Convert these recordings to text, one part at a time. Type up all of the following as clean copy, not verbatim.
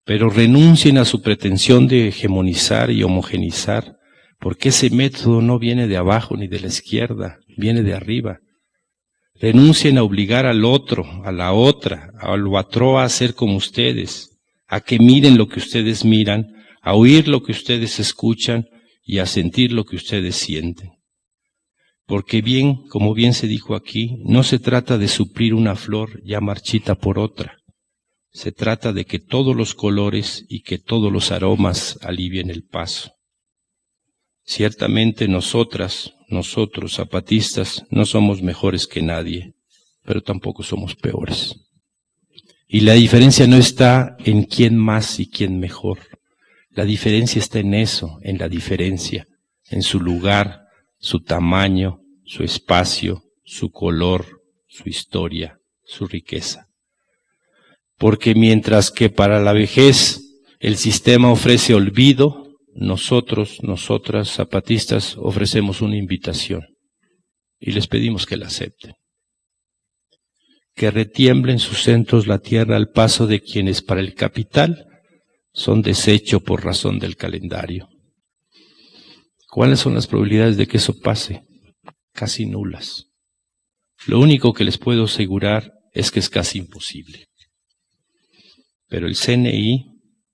pero renuncien a su pretensión de hegemonizar y homogenizar, porque ese método no viene de abajo ni de la izquierda, viene de arriba. Renuncien a obligar al otro, a la otra, al otro a ser como ustedes, a que miren lo que ustedes miran, a oír lo que ustedes escuchan y a sentir lo que ustedes sienten. Porque bien, como bien se dijo aquí, no se trata de suplir una flor ya marchita por otra. Se trata de que todos los colores y que todos los aromas alivien el paso. Ciertamente nosotros, zapatistas, no somos mejores que nadie, pero tampoco somos peores. Y la diferencia no está en quién más y quién mejor. La diferencia está en eso, en la diferencia, en su lugar, su tamaño, su espacio, su color, su historia, su riqueza. Porque mientras que para la vejez el sistema ofrece olvido, nosotras, zapatistas, ofrecemos una invitación y les pedimos que la acepten. Que retiemble en sus centros la tierra al paso de quienes para el capital son desecho por razón del calendario. ¿Cuáles son las probabilidades de que eso pase? Casi nulas. Lo único que les puedo asegurar es que es casi imposible. Pero el CNI,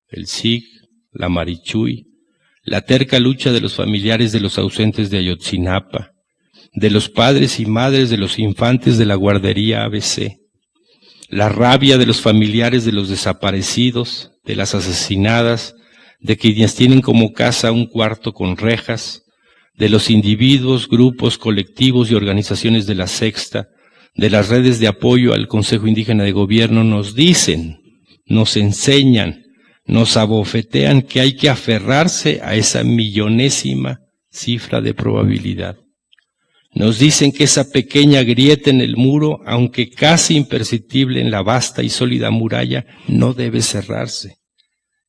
el SIG, la Marichuy, la terca lucha de los familiares de los ausentes de Ayotzinapa, de los padres y madres de los infantes de la guardería ABC, la rabia de los familiares de los desaparecidos, de las asesinadas, de quienes tienen como casa un cuarto con rejas, de los individuos, grupos, colectivos y organizaciones de la Sexta, de las redes de apoyo al Consejo Indígena de Gobierno, nos dicen, nos enseñan, nos abofetean que hay que aferrarse a esa millonésima cifra de probabilidad. Nos dicen que esa pequeña grieta en el muro, aunque casi imperceptible en la vasta y sólida muralla, no debe cerrarse,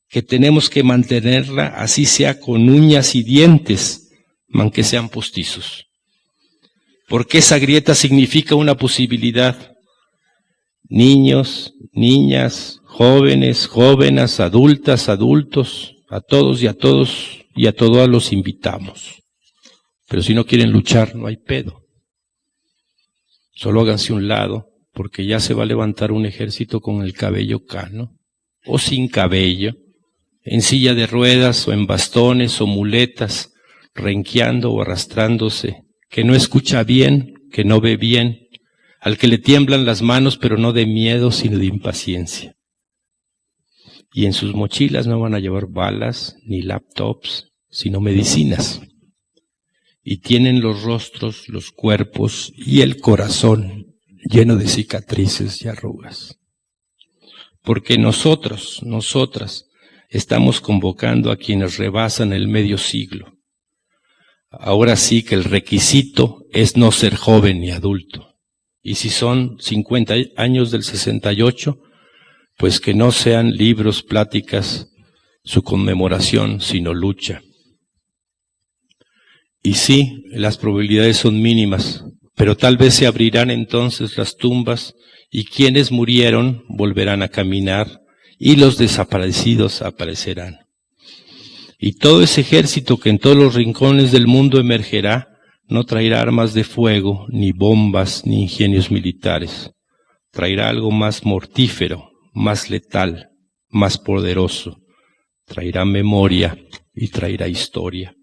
que tenemos que mantenerla así sea con uñas y dientes, aunque sean postizos. Porque esa grieta significa una posibilidad. Niños, niñas, jóvenes, jóvenes, adultas, adultos, a todos y a todas los invitamos. Pero si no quieren luchar, no hay pedo. Solo háganse un lado, porque ya se va a levantar un ejército con el cabello cano, o sin cabello, en silla de ruedas, o en bastones, o muletas, renqueando o arrastrándose, que no escucha bien, que no ve bien, al que le tiemblan las manos, pero no de miedo, sino de impaciencia. Y en sus mochilas no van a llevar balas, ni laptops, sino medicinas. Y tienen los rostros, los cuerpos y el corazón lleno de cicatrices y arrugas. Porque nosotras, estamos convocando a quienes rebasan el medio siglo. Ahora sí que el requisito es no ser joven ni adulto. Y si son 50 años del 68, pues que no sean libros, pláticas, su conmemoración, sino lucha. Y sí, las probabilidades son mínimas, pero tal vez se abrirán entonces las tumbas y quienes murieron volverán a caminar y los desaparecidos aparecerán. Y todo ese ejército que en todos los rincones del mundo emergerá, no traerá armas de fuego, ni bombas, ni ingenios militares. Traerá algo más mortífero, más letal, más poderoso. Traerá memoria y traerá historia.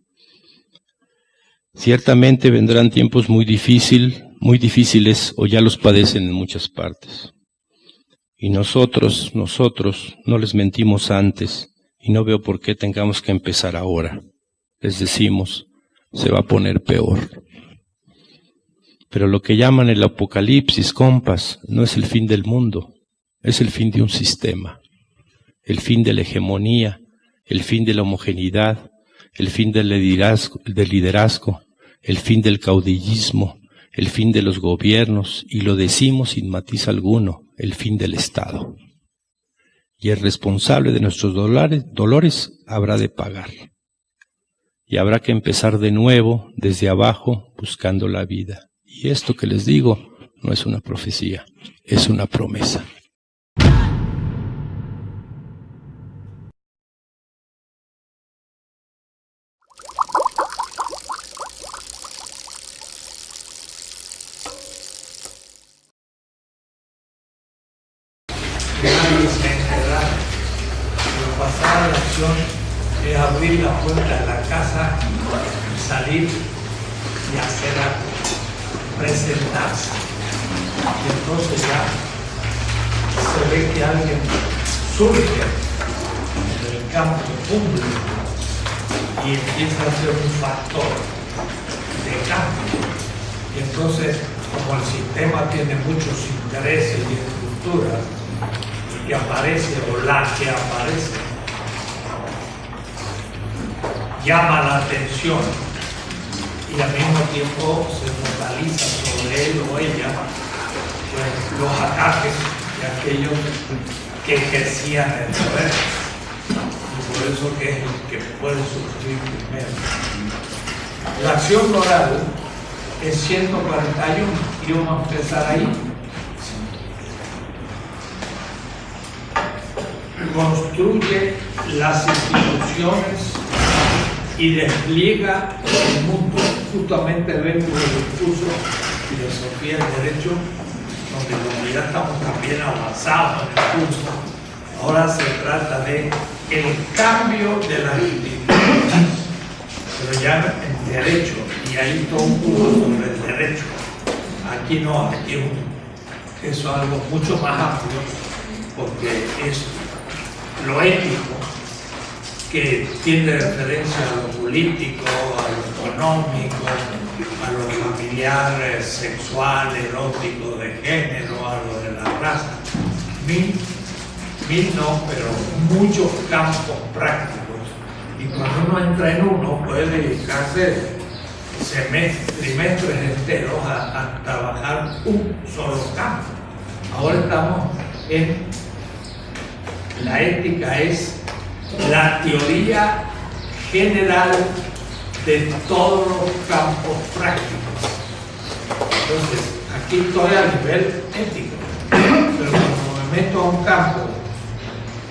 Ciertamente vendrán tiempos muy difíciles, o ya los padecen en muchas partes. Y nosotros no les mentimos antes, y no veo por qué tengamos que empezar ahora. Les decimos, se va a poner peor. Pero lo que llaman el apocalipsis, compas, no es el fin del mundo, es el fin de un sistema, el fin de la hegemonía, el fin de la homogeneidad, el fin del liderazgo, el fin del caudillismo, el fin de los gobiernos, y lo decimos sin matiz alguno, el fin del Estado. Y el responsable de nuestros dolores habrá de pagar. Y habrá que empezar de nuevo, desde abajo, buscando la vida. Y esto que les digo no es una profecía, es una promesa. pasar a la acción es abrir la puerta de la casa, salir y hacer algo, presentarse. Y entonces ya se ve que alguien surge en el campo público y empieza a ser un factor de cambio. Y entonces, como el sistema tiene muchos intereses y estructuras, que aparece o la que aparece llama la atención y al mismo tiempo se focaliza sobre él o ella pues, los ataques de aquellos que ejercían el poder. Y por eso que es el que puede surgir primero. La acción moral es 141 y vamos a empezar ahí. Construye las instituciones y despliega el mundo. Justamente vengo del curso Filosofía del Derecho, donde como ya estamos también avanzados en el curso, ahora se trata de el cambio de las instituciones, pero ya en derecho, y hay todo un curso sobre el derecho. Aquí no, aquí eso es algo mucho más amplio, porque es lo ético, que tiene referencia a lo político, a lo económico, a lo familiar, sexual, erótico, de género, a lo de la raza. Mil no, pero muchos campos prácticos. Y cuando uno entra en uno, puede dedicarse trimestres enteros a trabajar un solo campo. Ahora estamos en la ética, es la teoría general de todos los campos prácticos. Entonces, aquí estoy a nivel ético, pero cuando me meto a un campo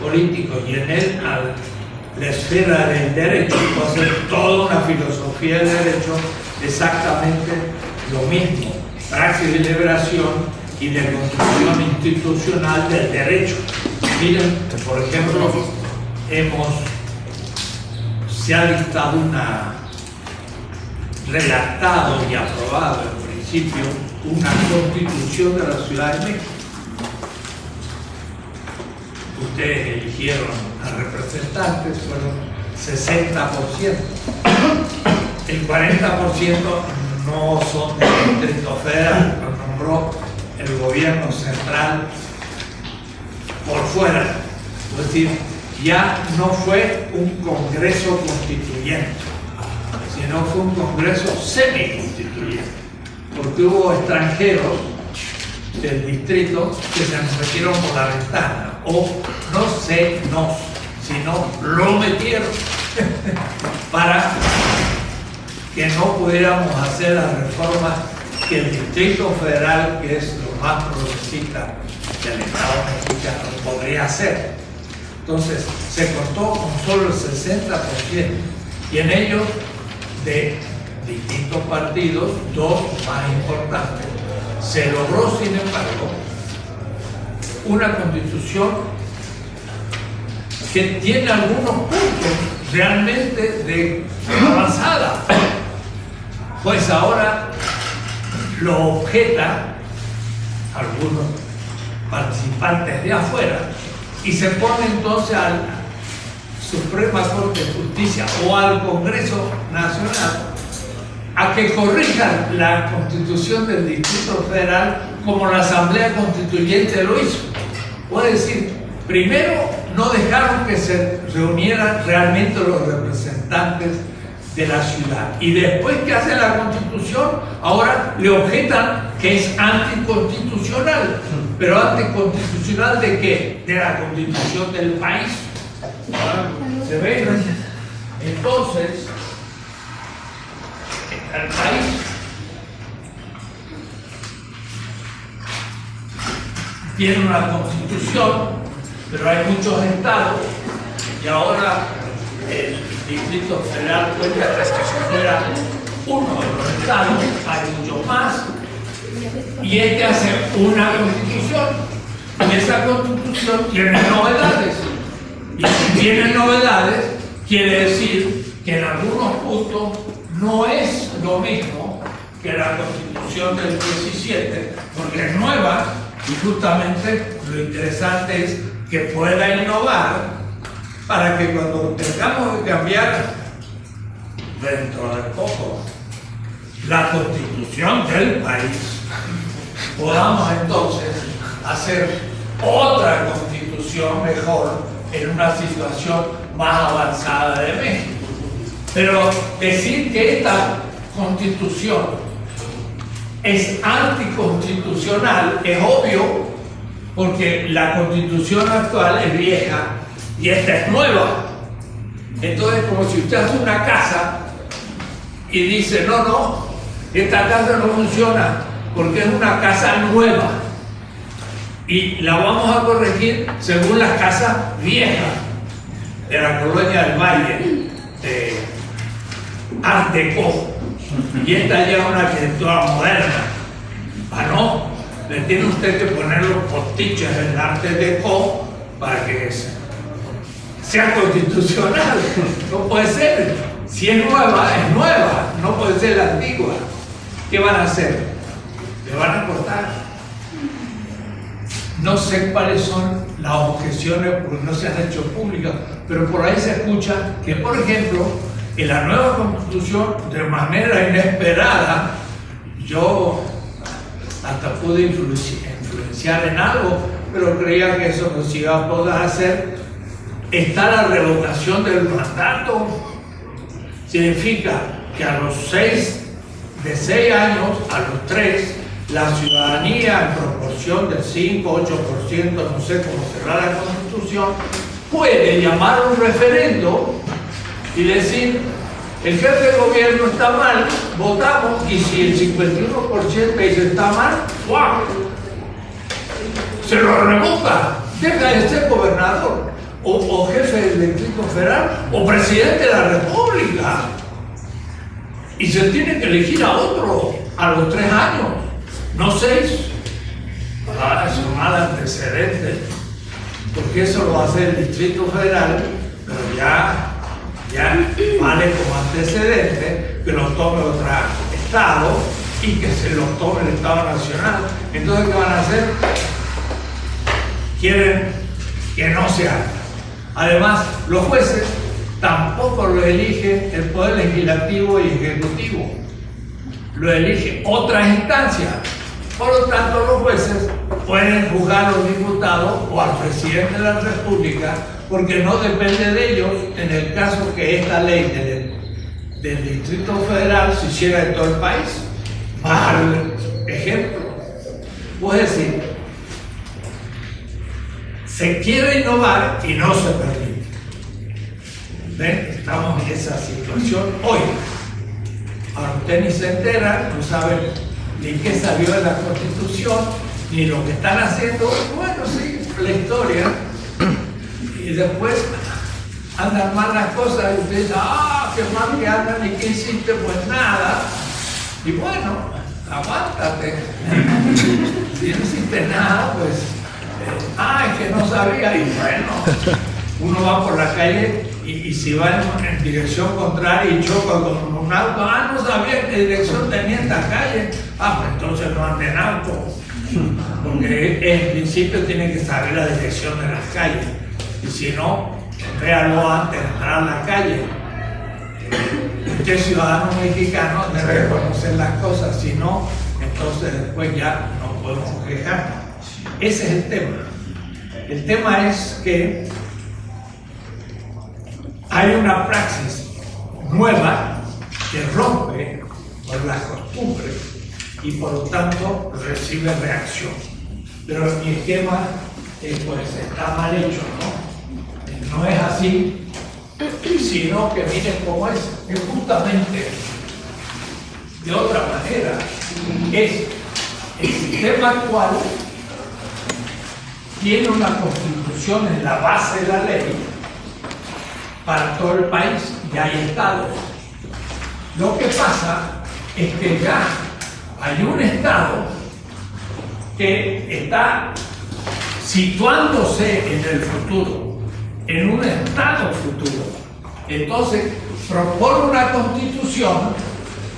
político y en él a la esfera del derecho, puedo hacer toda una filosofía del derecho exactamente lo mismo, praxis de liberación y de construcción institucional del derecho. Miren, por ejemplo, se ha dictado redactado y aprobado en principio una constitución de la Ciudad de México. Ustedes eligieron a representantes, fueron 60%. El 40% no son del Distrito Federal, lo nombró el gobierno central por fuera. Es decir, ya no fue un congreso constituyente, sino fue un congreso semi-constituyente, porque hubo extranjeros del distrito que se nos metieron por la ventana, o sino lo metieron para que no pudiéramos hacer las reformas que el Distrito Federal, que es lo más progresista del Estado mexicano, podría hacer. Entonces, se contó con solo el 60%, y en ellos, de distintos partidos, dos más importantes, se logró, sin embargo, una constitución que tiene algunos puntos realmente de avanzada. Pues ahora lo objetan algunos participantes de afuera y se pone entonces a la Suprema Corte de Justicia o al Congreso Nacional a que corrijan la Constitución del Distrito Federal como la Asamblea Constituyente lo hizo. Puede decir, primero no dejaron que se reunieran realmente los representantes de la ciudad, y después que hacen la Constitución, ahora le objetan que es anticonstitucional. ¿Pero anticonstitucional de qué? De la Constitución del país. ¿Se ve? Entonces, el país tiene una Constitución, pero hay muchos estados, y ahora el Distrito Federal cuenta que si fuera uno de los estados, hay mucho más, y este hace una Constitución, y esa Constitución tiene novedades. Y si tienen novedades, quiere decir que en algunos puntos no es lo mismo que la Constitución del 17, porque es nueva y justamente lo interesante es que pueda innovar para que cuando tengamos que cambiar dentro de poco la Constitución del país, podamos entonces hacer otra Constitución mejor en una situación más avanzada de México. Pero decir que esta Constitución es anticonstitucional es obvio, porque la Constitución actual es vieja y esta es nueva. Entonces, como si usted hace una casa y dice, no, esta casa no funciona porque es una casa nueva y la vamos a corregir según las casas viejas de la colonia del Valle, de Art Deco, y esta ya es una arquitectura moderna. No, le tiene usted que poner los postiches del Art Deco para que sea constitucional. No puede ser. Si es nueva, no puede ser la antigua. ¿Qué van a hacer? Le van a cortar. No sé cuáles son las objeciones porque no se han hecho públicas, pero por ahí se escucha que, por ejemplo, en la nueva Constitución, de manera inesperada, yo hasta pude influenciar en algo, pero creía que eso no se iba a poder hacer. Está la revocación del mandato. Significa que a los 6 años, a los 3, la ciudadanía en proporción del 5, 8%, no sé cómo será la Constitución, puede llamar a un referendo y decir, el jefe de gobierno está mal, votamos, y si el 51% dice está mal, ¡guau!, se lo revoca, deja de ser gobernador, o jefe del Distrito Federal, o presidente de la República, y se tiene que elegir a otro a los 3 años, no 6. Es un mal antecedente, porque eso lo hace el Distrito Federal, pero ya vale como antecedente que lo tome otro Estado y que se lo tome el Estado Nacional. Entonces, ¿qué van a hacer? Quieren que no se haga. Además, los jueces tampoco lo elige el Poder Legislativo y Ejecutivo, lo elige otras instancias. Por lo tanto, los jueces pueden juzgar a los diputados o al presidente de la República, porque no depende de ellos en el caso que esta ley del Distrito Federal se hiciera en todo el país. Mal ejemplo. Puede decir, se quiere innovar y no se permite. ¿Ven? Estamos en esa situación hoy. Ahora usted ni se entera, no sabe ni qué salió de la Constitución, ni lo que están haciendo. Bueno, sí, la historia. Y después andan mal las cosas y usted dice, qué mal que andan, y qué hiciste, pues nada. Y bueno, aguántate. Si no hiciste nada, pues, es que no sabía. Y bueno, uno va por la calle y si va en dirección contraria y choca con un auto, no sabía qué dirección tenía esta calle. Pues entonces no ande en auto. Porque en principio tiene que saber la dirección de las calles. Y si no, véalo antes de entrar a la calle. Usted, ciudadano mexicano, debe conocer las cosas, si no, entonces después ya no podemos quejarnos. Ese es el tema. El tema es que hay una praxis nueva que rompe con las costumbres y por lo tanto recibe reacción. Pero mi esquema pues está mal hecho, ¿no? No es así, sino que miren cómo es justamente de otra manera. Es el sistema actual tiene una constitución en la base de la ley para todo el país, y hay estados. Lo que pasa es que ya hay un estado que está situándose en el futuro en un estado futuro. Entonces propone una constitución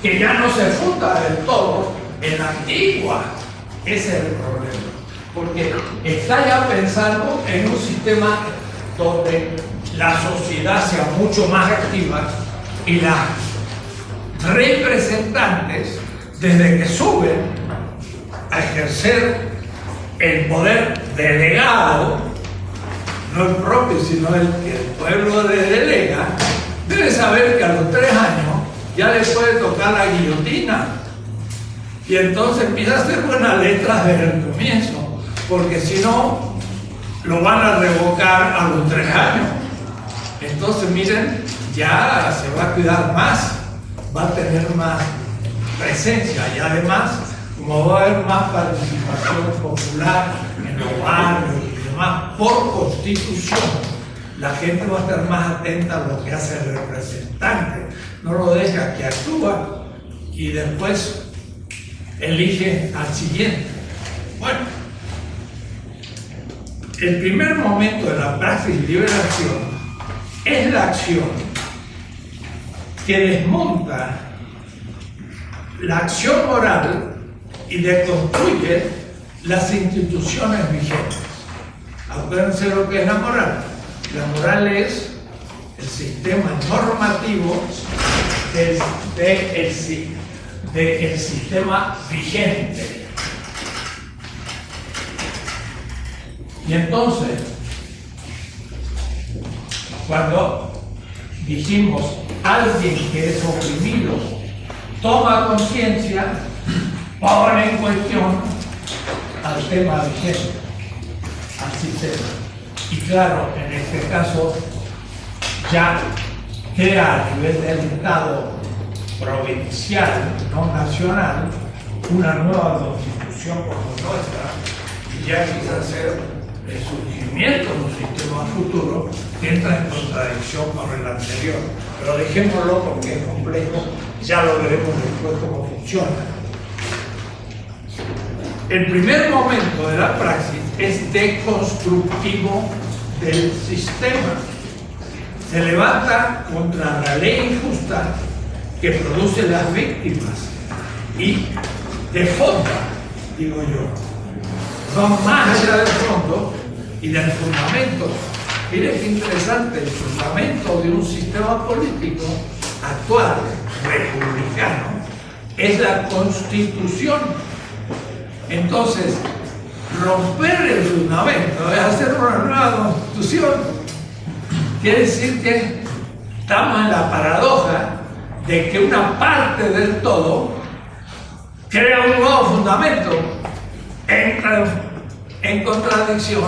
que ya no se funda del todo en la antigua. Ese es el problema, porque está ya pensando en un sistema donde la sociedad sea mucho más activa y las representantes, desde que suben a ejercer el poder delegado, no el propio, sino el que el pueblo le delega, debe saber que a los 3 años ya le puede tocar la guillotina. Y entonces empieza a hacer buenas letras desde el comienzo, porque si no, lo van a revocar a los 3 años. Entonces, miren, ya se va a cuidar más, va a tener más presencia y además, como va a haber más participación popular en los barrios y demás, por constitución, la gente va a estar más atenta a lo que hace el representante. No lo deja que actúa y después elige al siguiente. Bueno, el primer momento de la praxis de liberación es la acción que desmonta la acción moral y deconstruye las instituciones vigentes. Acuérdense lo que es la moral. La moral es el sistema normativo del sistema vigente. Y entonces, cuando dijimos alguien que es oprimido toma conciencia, pone en cuestión al tema vigente, al sistema. Y claro, en este caso ya crea a nivel del Estado provincial, no nacional, una nueva constitución como nuestra, y ya quizás ser el surgimiento de un sistema futuro que entra en contradicción con el anterior. Pero dejémoslo porque es complejo, ya lo veremos después cómo funciona. El primer momento de la praxis es deconstructivo del sistema. Se levanta contra la ley injusta que produce las víctimas y de fondo, digo yo, va más allá del fondo y del fundamento. Miren qué interesante, el fundamento de un sistema político actual, republicano, es la Constitución. Entonces, romper el fundamento es hacer una nueva Constitución. Quiere decir que estamos en la paradoja de que una parte del todo crea un nuevo fundamento, entra en contradicción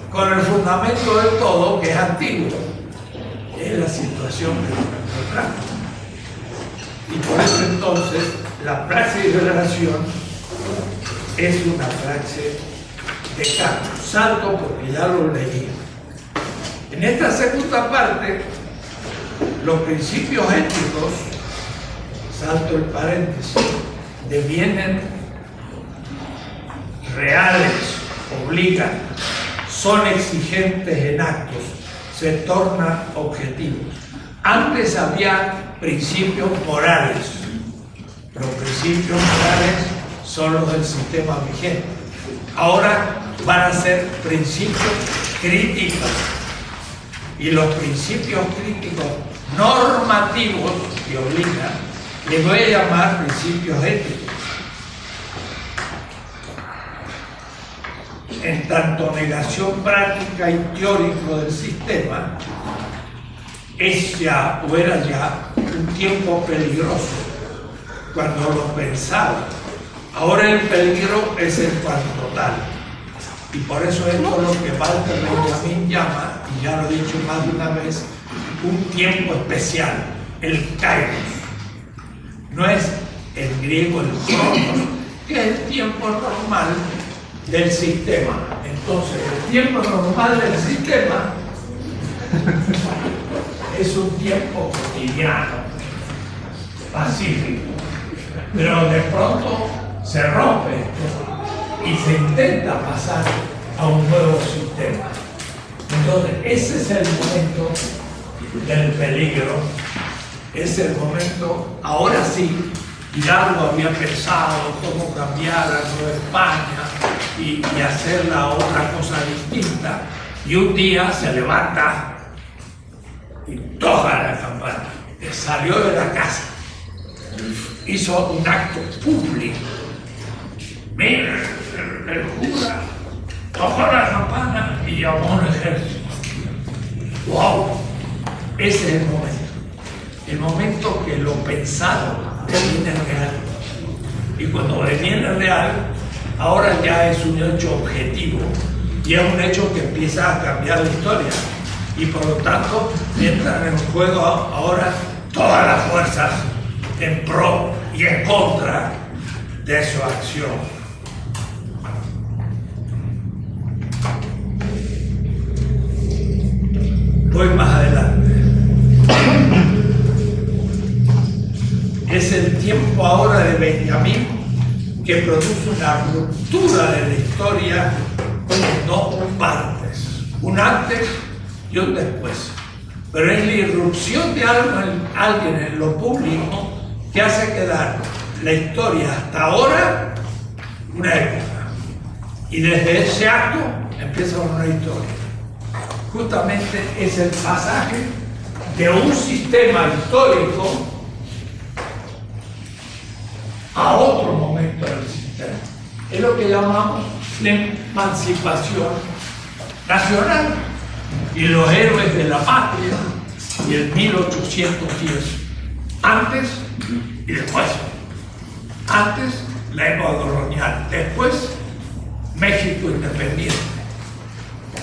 con el fundamento del todo que es antiguo. Es la situación que nos encontramos. Y por eso entonces la praxis de liberación es una praxis de cambio. Salto porque ya lo leí. En esta segunda parte, los principios éticos, salto el paréntesis, devienen reales, obligan, son exigentes en actos, se tornan objetivos. Antes había principios morales. Los principios morales son los del sistema vigente. Ahora van a ser principios críticos. Y los principios críticos normativos que obligan, les voy a llamar principios éticos. En tanto negación práctica y teórico del sistema, es ya o era ya un tiempo peligroso cuando lo pensaba. Ahora el peligro es el cuanto tal. Y por eso esto es lo que Walter Benjamin llama, y ya lo he dicho más de una vez, un tiempo especial, el kairos. No es en griego el cronos, que es el tiempo normal del sistema. Entonces, el tiempo normal del sistema es un tiempo cotidiano, pacífico, pero de pronto se rompe y se intenta pasar a un nuevo sistema. Entonces, ese es el momento del peligro, es el momento, ahora sí, Hidalgo había pensado cómo cambiar a Nueva España y hacerla otra cosa distinta, y un día se levanta y toca la campana, salió de la casa, hizo un acto público. Mira, el cura tocó la campana y llamó a un ejército. ¡Wow! Ese es el momento que lo pensado deviene real. Y cuando deviene real, ahora ya es un hecho objetivo y es un hecho que empieza a cambiar la historia. Y por lo tanto, entran en juego ahora todas las fuerzas en pro y en contra de su acción. Voy más adelante. Es el tiempo ahora de Benjamín que produce una ruptura de la historia en dos partes, un antes y un después. Pero es la irrupción de alguien en lo público que hace quedar la historia hasta ahora una época. Y desde ese acto empieza una historia. Justamente es el pasaje de un sistema histórico a otro momento del sistema. Es lo que llamamos la emancipación nacional y los héroes de la patria y el 1810. Antes y después. Antes la época colonial, después México independiente.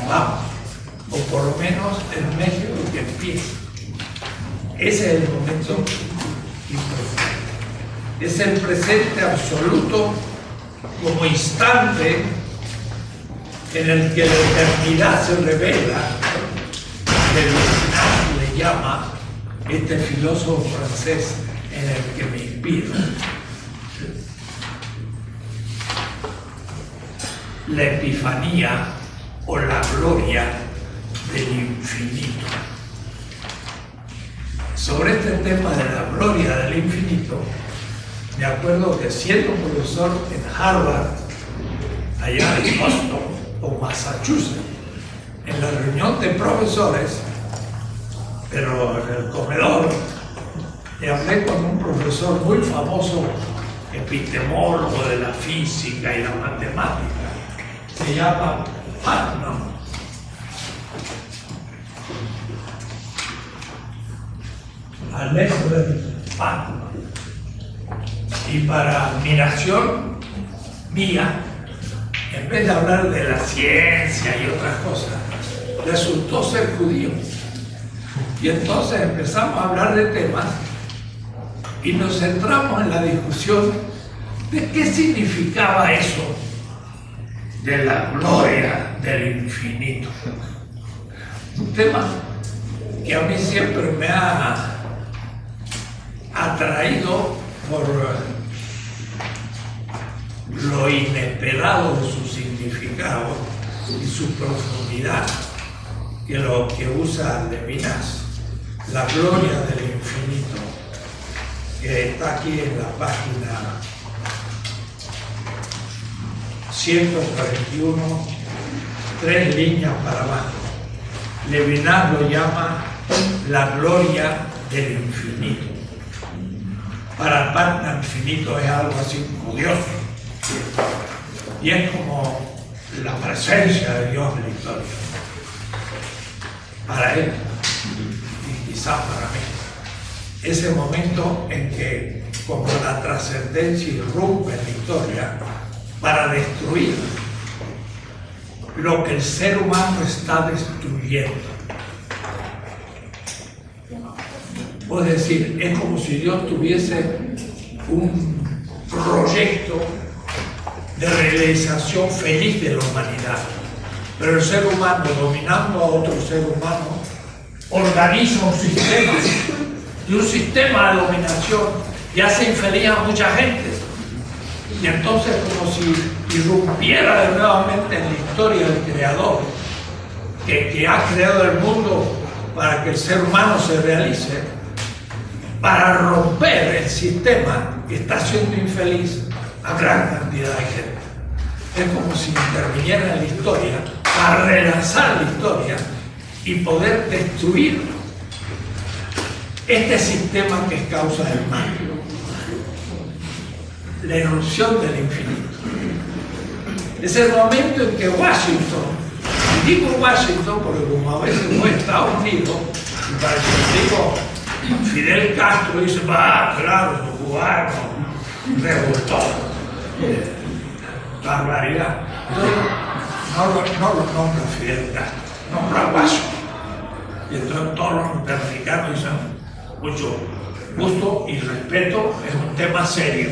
Vamos. O por lo menos el México que empieza. Ese es el momento importante. Es el presente absoluto como instante en el que la eternidad se revela, que Levinas le llama este filósofo francés en el que me inspiro. La epifanía o la gloria del infinito. Sobre este tema de la gloria del infinito, me acuerdo que siendo profesor en Harvard, allá en Boston o Massachusetts, en la reunión de profesores, pero en el comedor, y hablé con un profesor muy famoso, epistemólogo de la física y la matemática, se llama Putnam. Alexander Putnam. Y para admiración mía, en vez de hablar de la ciencia y otras cosas, resultó ser judío. Y entonces empezamos a hablar de temas y nos centramos en la discusión de qué significaba eso de la gloria del infinito. Un tema que a mí siempre me ha atraído por lo inesperado de su significado y su profundidad, que lo que usa Levinas, la gloria del infinito, que está aquí en la página 141, 3 líneas para abajo. Levinas lo llama la gloria del infinito. Para Putnam, infinito es algo así como Dios. Y es como la presencia de Dios en la historia. Para él, y quizás para mí. Ese momento en que, como la trascendencia irrumpe en la historia para destruir lo que el ser humano está destruyendo. Es decir, es como si Dios tuviese un proyecto de realización feliz de la humanidad. Pero el ser humano, dominando a otro ser humano, organiza un sistema. Y un sistema de dominación y hace infeliz a mucha gente. Y entonces, como si irrumpiera nuevamente en la historia del Creador que ha creado el mundo para que el ser humano se realice, para romper el sistema que está haciendo infeliz a gran cantidad de gente. Es como si interviniera en la historia para relanzar la historia y poder destruir este sistema que es causa del mal. La irrupción del infinito. Es el momento en que Washington, y digo Washington porque como a veces fue Estados Unidos, y para eso digo Fidel Castro, dice, claro, los cubanos, revoltosos, barbaridad. Entonces, no lo nombra Fidel Castro, nombra Washington. Y entonces todos los norteamericanos dicen, mucho gusto y respeto, es un tema serio.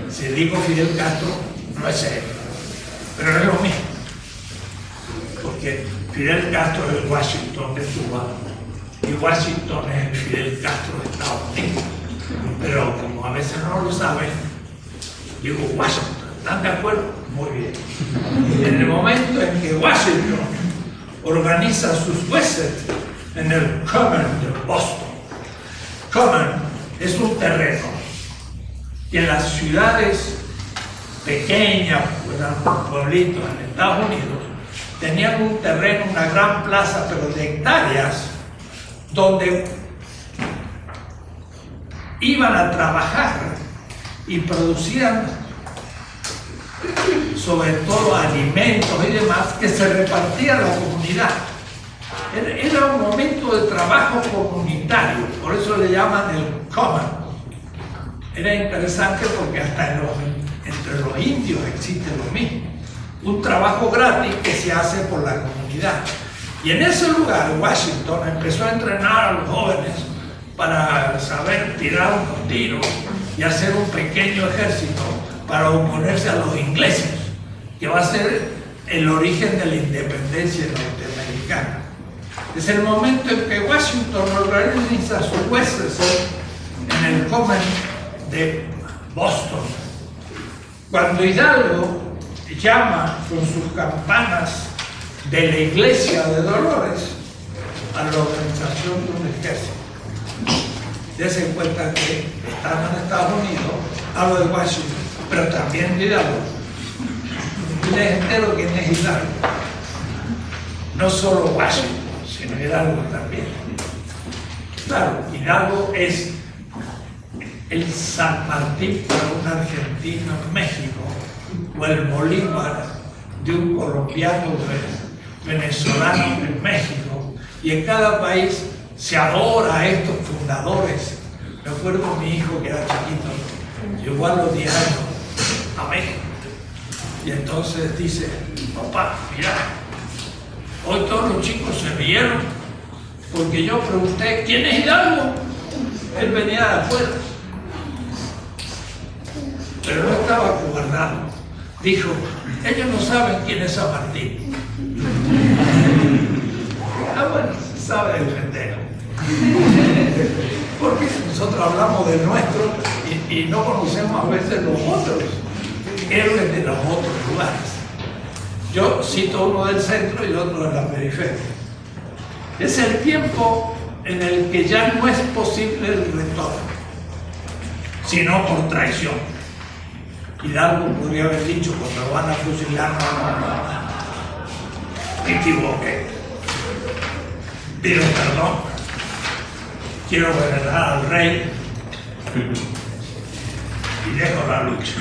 Si digo Fidel Castro, no es serio, pero es lo mismo, porque Fidel Castro es el Washington de Cuba y Washington es el Fidel Castro de Estados Unidos. Pero como a veces no lo saben, digo Washington. ¿Están de acuerdo? Muy bien. En el momento en que Washington organiza sus huestes en el Common de Boston. Common es un terreno que en las ciudades pequeñas, pueblitos en Estados Unidos, tenían un terreno, una gran plaza, pero de hectáreas, donde iban a trabajar y producían sobre todo alimentos y demás que se repartía a la comunidad. Era un momento de trabajo comunitario, por eso le llaman el common. Era interesante porque hasta entre los indios existe lo mismo, un trabajo gratis que se hace por la comunidad. Y en ese lugar Washington empezó a entrenar a los jóvenes para saber tirar unos tiros y hacer un pequeño ejército para oponerse a los ingleses, que va a ser el origen de la independencia norteamericana. Es el momento en que Washington organiza sus huestes en el Common de Boston. Cuando Hidalgo llama con sus campanas de la iglesia de Dolores a la organización de un ejército. Dense cuenta que estamos en Estados Unidos, hablo de Washington, pero también de Hidalgo. Y les entero quién es Hidalgo. No solo Washington, sino Hidalgo también. Claro, Hidalgo es el San Martín para un argentino en México, o el Bolívar de un colombiano venezolano en México, y en cada país se adora a estos fundadores. Me acuerdo mi hijo que era chiquito, llegó a los 10 años a México, y entonces dice, papá, mira, hoy todos los chicos se rieron, porque yo pregunté, ¿quién es Hidalgo? Él venía de afuera, pero no estaba gobernado. Dijo, ellos no saben quién es San Martín. Bueno, se sabe defender. Porque nosotros hablamos del nuestro y no conocemos a veces los otros, héroes de los otros lugares. Yo cito uno del centro y otro de la periferia. Es el tiempo en el que ya no es posible el retorno, sino por traición. Hidalgo podría haber dicho, cuando van a fusilar, me equivoqué, pido perdón, quiero venerar al rey y dejo la lucha.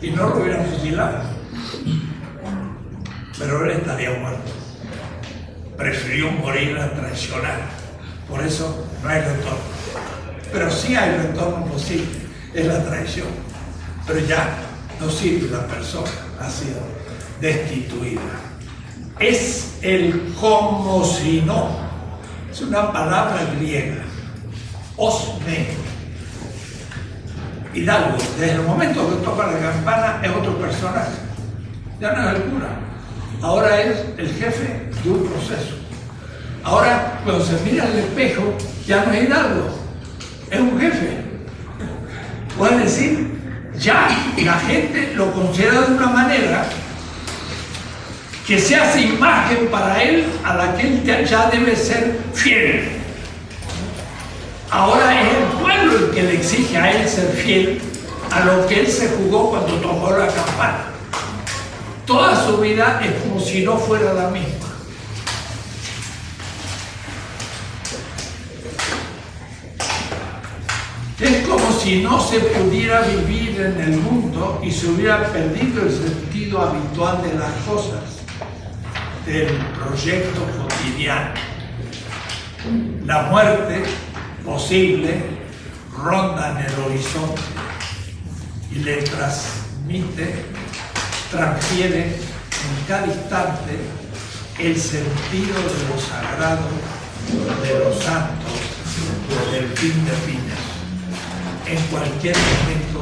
Y no lo hubieran fusilado, pero él estaría muerto. Prefirió morir a traicionar. Por eso no hay retorno. Pero sí hay retorno posible, es la traición. Pero ya no sirve, la persona ha sido destituida. Es el como si no. Es una palabra griega. Osme. Hidalgo, desde el momento que toca la campana, es otro personaje. Ya no es el cura. Ahora es el jefe de un proceso. Ahora, cuando se mira al espejo, ya no es Hidalgo, es un jefe. Puede decir, ya la gente lo considera de una manera que se hace imagen para él a la que él ya debe ser fiel. Ahora es el pueblo el que le exige a él ser fiel a lo que él se jugó cuando tomó la campana. Toda su vida es como si no fuera la misma. Es como si no se pudiera vivir en el mundo y se hubiera perdido el sentido habitual de las cosas, del proyecto cotidiano. La muerte posible ronda en el horizonte y le transfiere en cada instante el sentido de lo sagrado, de los santos, del fin de fines. En cualquier momento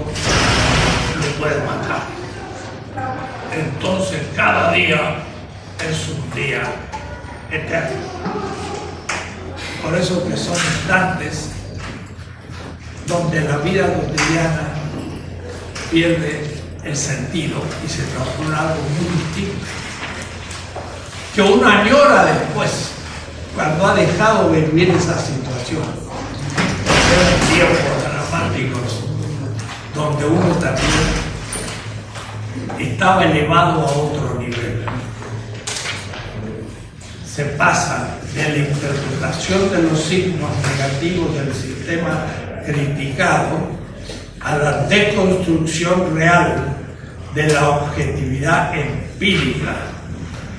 lo puede matar. Entonces cada día es un día eterno. Por eso que son instantes donde la vida cotidiana pierde el sentido y se transforma en algo muy distinto, que uno añora después, cuando ha dejado de vivir esa situación. Eran tiempos dramáticos donde uno también estaba elevado a otro nivel. Se pasa de la interpretación de los signos negativos del sistema criticado a la deconstrucción real de la objetividad empírica,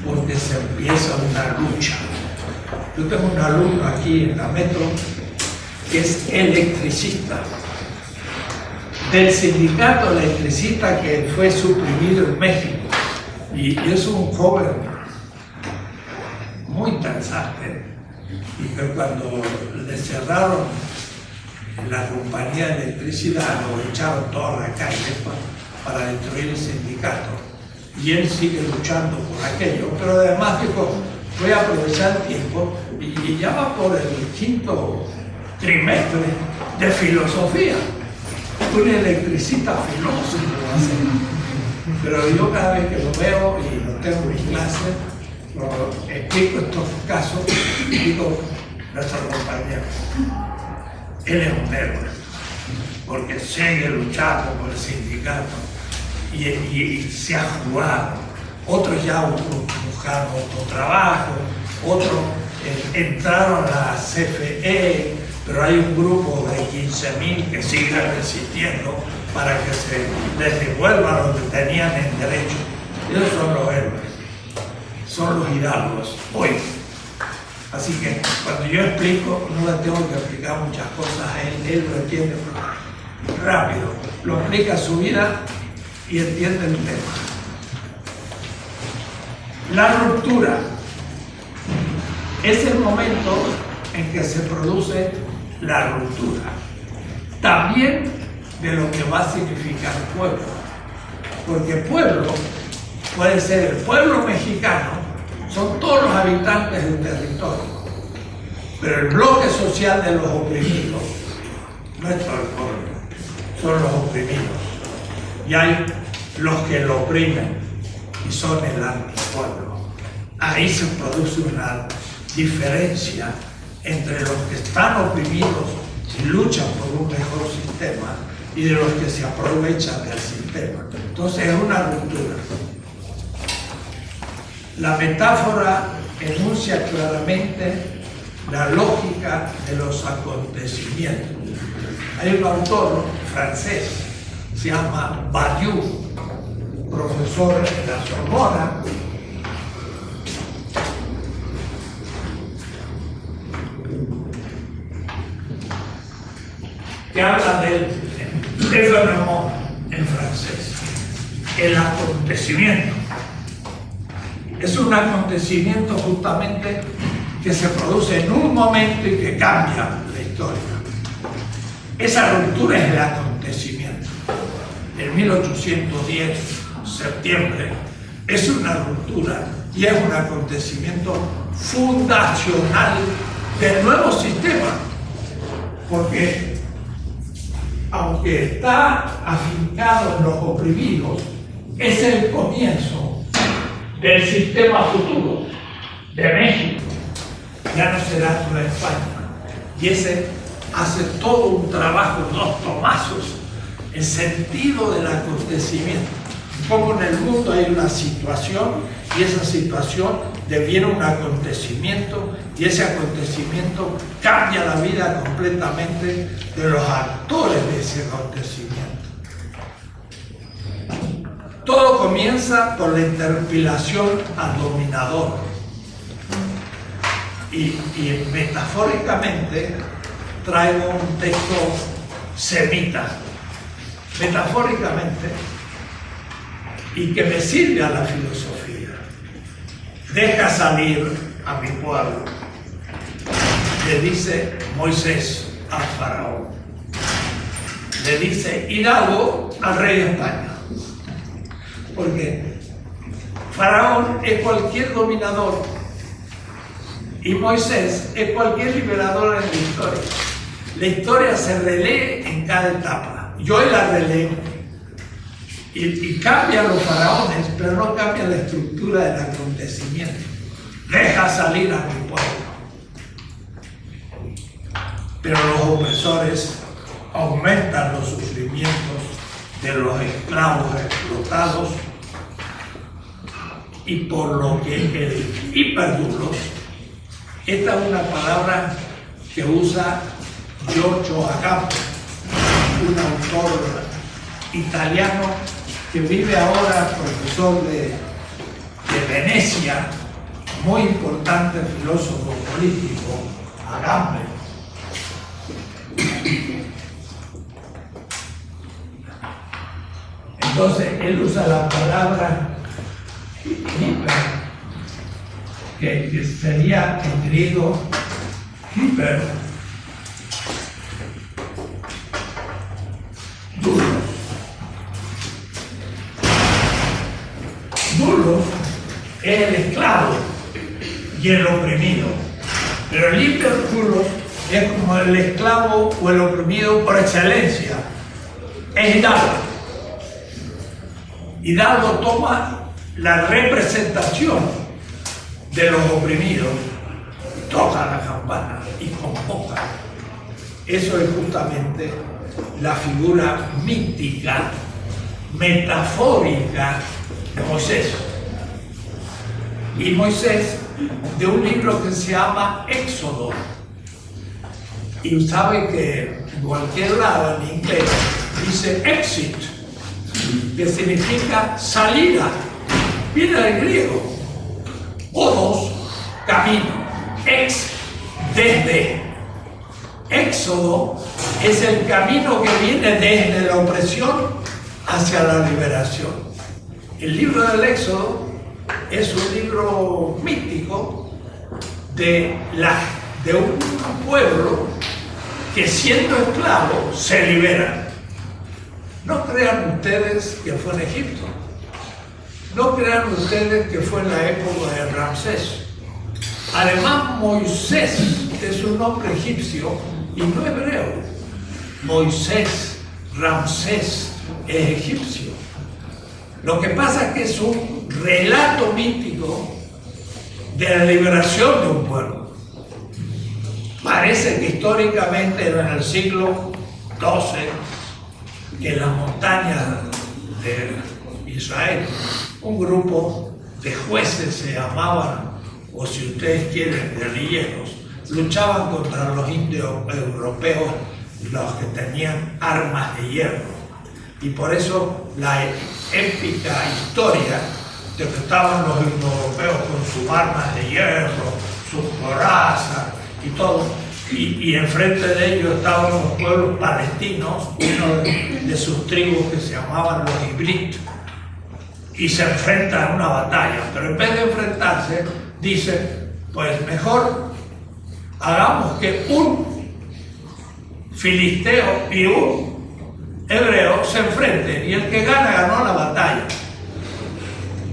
porque se empieza una lucha. Yo tengo un alumno aquí en la Metro que es electricista, del sindicato electricista que fue suprimido en México, y es un joven muy interesante, y que cuando le cerraron la compañía de electricidad lo echaron toda la calle para destruir el sindicato, y él sigue luchando por aquello, pero además dijo, voy a aprovechar el tiempo, y ya va por el 5º trimestre de filosofía. Un electricista filósofo va a ser. Pero yo cada vez que lo veo y lo tengo en clase, lo explico estos casos y digo, nuestro compañero, él es un héroe, porque sigue luchando por el sindicato y se ha jugado. Otros ya buscaron otro trabajo, otros entraron a la CFE, pero hay un grupo de 15.000 que siguen resistiendo para que se les devuelva lo que tenían en derecho. Ellos son los héroes, son los hidalgos hoy. Así que cuando yo explico, no le tengo que explicar muchas cosas a él lo entiende rápido, lo explica su vida y entiende el tema. La ruptura es el momento en que se produce la ruptura, también de lo que va a significar pueblo, porque pueblo puede ser el pueblo mexicano, son todos los habitantes del territorio, pero el bloque social de los oprimidos no es todo el pueblo, son los oprimidos, y hay los que lo oprimen y son el antipueblo. Ahí se produce una diferencia entre los que están oprimidos y luchan por un mejor sistema y de los que se aprovechan del sistema. Entonces es una ruptura. La metáfora enuncia claramente la lógica de los acontecimientos. Hay un autor francés, se llama Badiou, profesor en la Sorbona, que habla del événement en francés, el acontecimiento. Es un acontecimiento justamente que se produce en un momento y que cambia la historia. Esa ruptura es el acontecimiento. En 1810, septiembre, es una ruptura y es un acontecimiento fundacional del nuevo sistema, porque aunque está afincado en los oprimidos, es el comienzo del sistema futuro de México ya no será Nueva España. Y ese hace todo un trabajo, dos tomazos, en sentido del acontecimiento. Como en el mundo hay una situación y esa situación deviene un acontecimiento y ese acontecimiento cambia la vida completamente de los actores de ese acontecimiento. Todo comienza por la interpelación al dominador y metafóricamente traigo un texto semita, metafóricamente, y que me sirve a la filosofía. Deja salir a mi pueblo, le dice Moisés al faraón. Le dice Hidalgo al rey de España. Porque faraón es cualquier dominador y Moisés es cualquier liberador en la historia. La historia se relee en cada etapa. Yo la releo. Y cambian los faraones, pero no cambia la estructura del acontecimiento. Deja salir a mi pueblo. Pero los opresores aumentan los sufrimientos de los esclavos explotados y por lo que el hiperdulos, esta es una palabra que usa Giorgio Agamben, un autor italiano que vive ahora, profesor de Venecia, muy importante filósofo político, Agamben. Entonces, él usa la palabra hiper, que sería en griego hiper, duros. Duros es el esclavo y el oprimido, pero el hiperduros es como el esclavo o el oprimido por excelencia, es Hidalgo. Hidalgo toma la representación de los oprimidos, toca la campana y convoca. Eso es justamente la figura mítica, metafórica de Moisés. Y Moisés, de un libro que se llama Éxodo, y sabe que en cualquier lado en inglés dice exit, que significa salida, viene del griego, odos, camino, ex, desde. Éxodo es el camino que viene desde la opresión hacia la liberación. El libro del Éxodo es un libro mítico de un pueblo que siendo esclavo se libera. No crean ustedes que fue en Egipto. No crean ustedes que fue en la época de Ramsés. Además, Moisés es un nombre egipcio y no hebreo. Moisés, Ramsés es egipcio. Lo que pasa es que es un relato mítico de la liberación de un pueblo. Parece que históricamente era en el siglo XII que en las montañas de Israel un grupo de jueces se llamaban, o si ustedes quieren, guerrilleros, luchaban contra los indios europeos, los que tenían armas de hierro. Y por eso la épica historia de que estaban los indoeuropeos con sus armas de hierro, sus corazas y todo, y enfrente de ellos estaban los pueblos palestinos, uno de sus tribus que se llamaban los Ibrit, y se enfrentan a una batalla, pero en vez de enfrentarse, dicen, pues mejor hagamos que un filisteo y un hebreo se enfrenten, y el que gana ganó la batalla.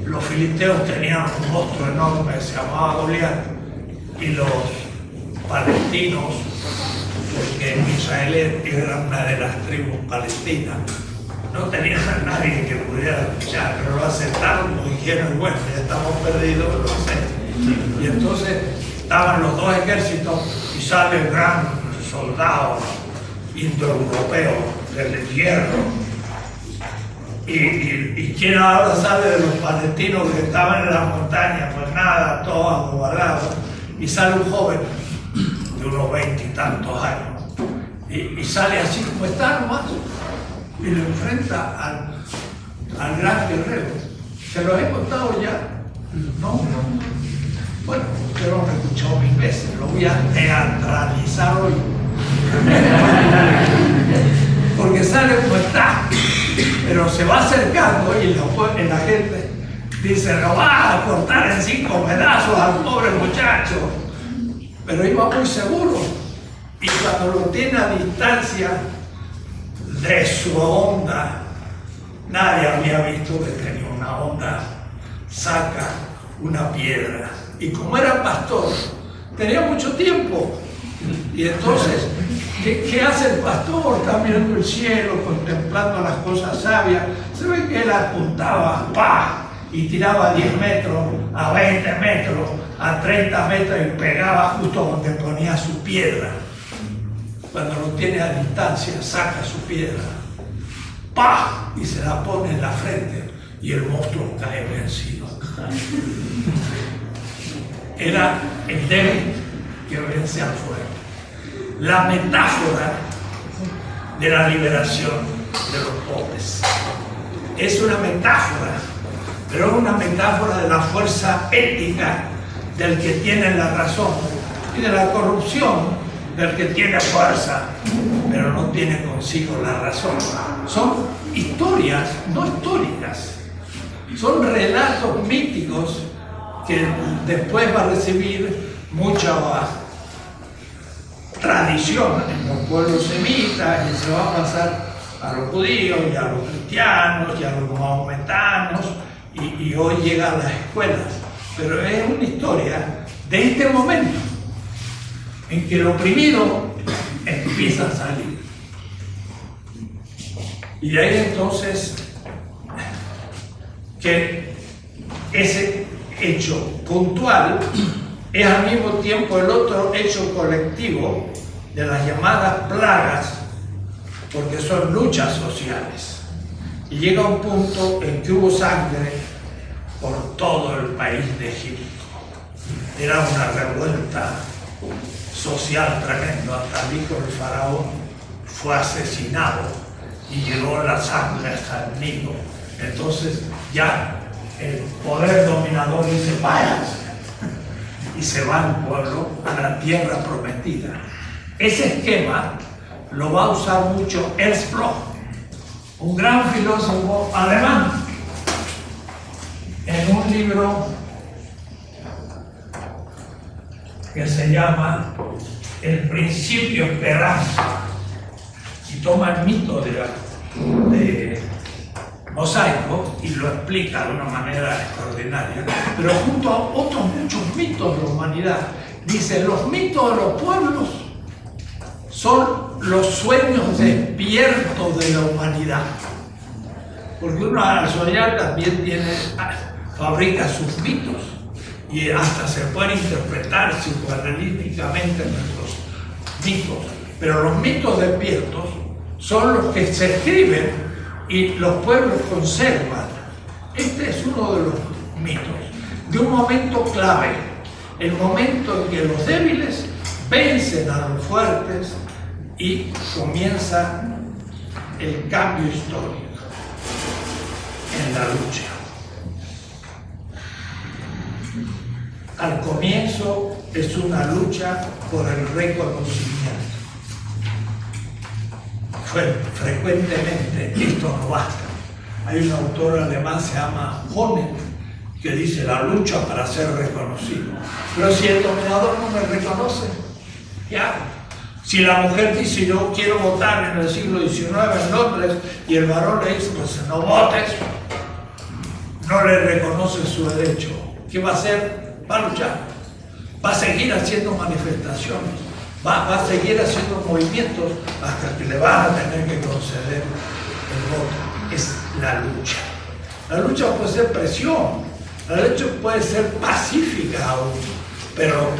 Los filisteos tenían un monstruo enorme que se llamaba Goliat, y los palestinos, porque Israel era una de las tribus palestinas, no tenían a nadie que pudiera luchar, pero lo aceptaron, lo dijeron, bueno, ya estamos perdidos, lo aceptan. Y entonces estaban los dos ejércitos y sale el gran soldado indoeuropeo del hierro. ¿Y quién ahora sale de los palestinos que estaban en la montaña? Pues nada, todos aguardados. Y sale un joven de unos 20 y tantos años. Y sale así como está nomás. Y lo enfrenta al gran guerrero. ¿Se los he contado ya? No. Bueno, ustedes lo han escuchado 1000 veces. Lo voy a teatralizar hoy. Porque sale como está. Pero se va acercando y la gente dice, lo va a cortar en 5 pedazos al pobre muchacho. Pero iba muy seguro. Y cuando lo tiene a distancia de su onda, nadie había visto que tenía una onda, saca una piedra. Y como era pastor, tenía mucho tiempo. Y entonces, ¿qué hace el pastor? Está mirando el cielo, contemplando las cosas sabias. Se ve que él apuntaba, ¡pah! Y tiraba a 10 metros, a 20 metros, a 30 metros y pegaba justo donde ponía su piedra. Cuando lo tiene a distancia, saca su piedra, ¡pah! Y se la pone en la frente y el monstruo cae vencido. Era el débil que vence al fuerte. La metáfora de la liberación de los pobres. Es una metáfora, pero es una metáfora de la fuerza ética del que tiene la razón y de la corrupción del que tiene fuerza, pero no tiene consigo la razón. Son historias no históricas, son relatos míticos que después va a recibir mucha tradición en los pueblos semitas y se va a pasar a los judíos y a los cristianos y a los mahometanos y hoy llega a las escuelas. Pero es una historia de este momento en que el oprimido empieza a salir. Y de ahí entonces que ese hecho puntual es al mismo tiempo el otro hecho colectivo de las llamadas plagas, porque son luchas sociales. Y llega un punto en que hubo sangre por todo el país de Egipto. Era una revuelta social tremenda, hasta el hijo del faraón fue asesinado y llegó la sangre hasta el Nilo. Entonces ya el poder dominador dice, váyanse. Y se va al pueblo a la tierra prometida. Ese esquema lo va a usar mucho Ernst Bloch, un gran filósofo alemán, en un libro que se llama El principio esperanza, y toma el mito de Mosaico y lo explica de una manera extraordinaria, pero junto a otros muchos mitos de la humanidad. Dice, los mitos de los pueblos son los sueños despiertos de la humanidad. Porque uno al soñar también fabrica sus mitos y hasta se pueden interpretar psicoanalíticamente nuestros mitos. Pero los mitos despiertos son los que se escriben y los pueblos conservan. Este es uno de los mitos, de un momento clave, el momento en que los débiles vencen a los fuertes y comienza el cambio histórico en la lucha. Al comienzo es una lucha por el reconocimiento. Frecuentemente esto no basta. Hay un autor alemán, se llama Honeck, que dice la lucha para ser reconocido. Pero si el dominador no me reconoce, ¿qué hago? Si la mujer dice yo quiero votar en el siglo XIX en Londres y el varón le dice pues no votes, no le reconoce su derecho, ¿qué va a hacer? Va a luchar, va a seguir haciendo manifestaciones, va a seguir haciendo movimientos hasta que le van a tener que conceder el voto. es la lucha. La lucha puede ser presión, la lucha puede ser pacífica aún, pero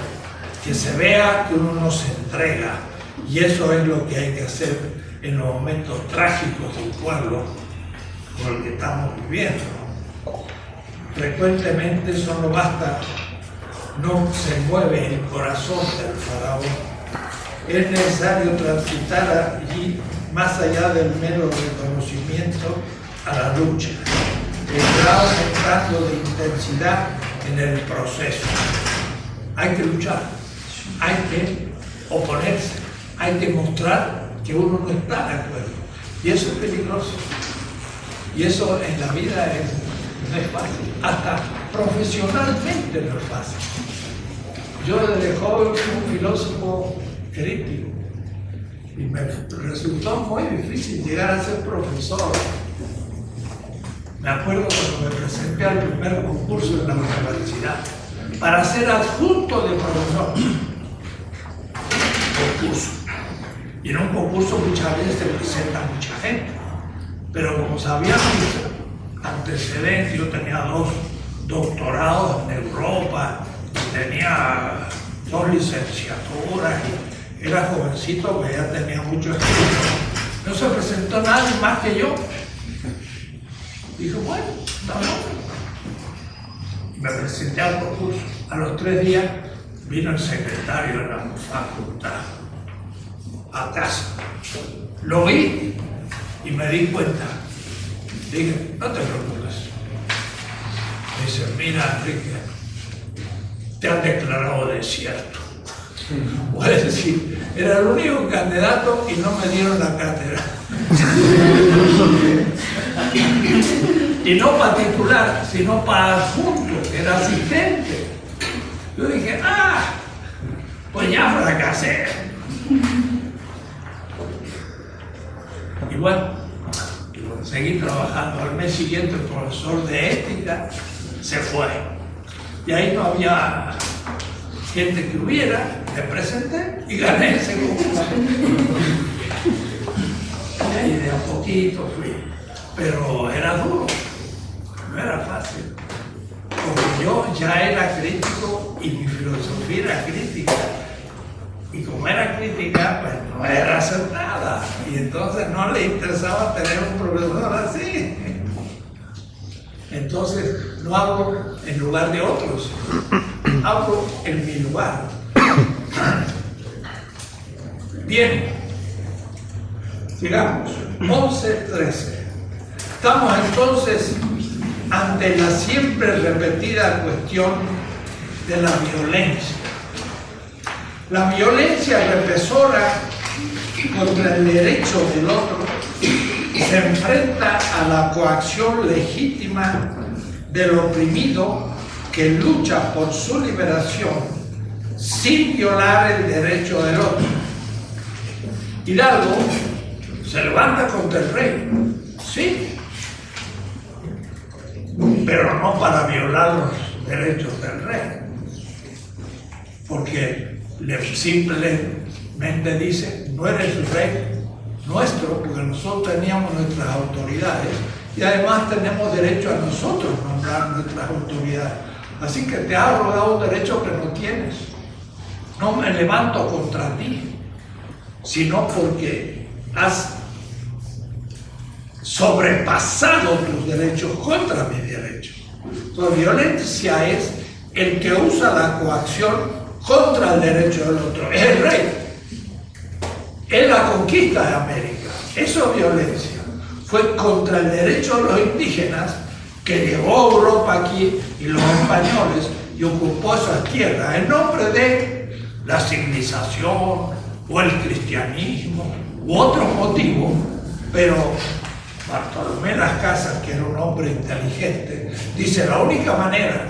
que se vea que uno no se entrega, y eso es lo que hay que hacer en los momentos trágicos del pueblo con el que estamos viviendo. Frecuentemente solo basta, no se mueve el corazón del faraón. Es necesario transitar allí más allá del mero reconocimiento a la lucha. Está aumentando de intensidad en el proceso. Hay que luchar, hay que oponerse, hay que mostrar que uno no está de acuerdo. Y eso es peligroso. Y eso en la vida no es fácil. Hasta profesionalmente no es fácil. Yo desde joven fui un filósofo crítico y me resultó muy difícil llegar a ser profesor. Me acuerdo cuando me presenté al primer concurso en la universidad para ser adjunto de profesor. Concurso. Y en un concurso muchas veces se presenta mucha gente, pero como sabían mis antecedentes, yo tenía 2 doctorados en Europa, tenía 2 licenciaturas, y era jovencito que ya tenía mucho estudio. No se presentó nadie más que yo. Dije, bueno, está bien. Me presenté al concurso. A los 3 días vino el secretario de la facultad a casa. Lo vi y me di cuenta. Dije, no te preocupes. Me dice, mira, Enrique, te han declarado desierto. Puedes decir, era el único candidato y no me dieron la cátedra. Y no para titular, sino para adjunto, que era asistente. Yo dije, pues ya fracasé. Y bueno, seguí trabajando. Al mes siguiente el profesor de ética se fue. Y ahí no había gente que hubiera. Me presenté y gané ese concurso. Y ahí de a poquito fui. Pero era duro, no era fácil. Porque yo ya era crítico y mi filosofía era crítica. Y como era crítica, pues no era acertada. Y entonces no le interesaba tener un profesor así. Entonces no hablo en lugar de otros, hablo en mi lugar. Bien, sigamos. 11:13. Estamos entonces ante la siempre repetida cuestión de la violencia. La violencia represora contra el derecho del otro se enfrenta a la coacción legítima del oprimido que lucha por su liberación sin violar el derecho del otro. Hidalgo se levanta contra el rey, sí, pero no para violar los derechos del rey, porque simplemente dice, no eres rey nuestro, porque nosotros teníamos nuestras autoridades y además tenemos derecho a nosotros nombrar nuestras autoridades. Así que te ha rogado un derecho que no tienes. No me levanto contra ti, sino porque has sobrepasado tus derechos contra mis derechos. La violencia es el que usa la coacción contra el derecho del otro. Es el rey. Es la conquista de América. Eso es violencia. Fue contra el derecho de los indígenas que llegó a Europa aquí y los españoles y ocupó esas tierras en nombre de la civilización o el cristianismo u otros motivos, pero Bartolomé Las Casas, que era un hombre inteligente, dice, la única manera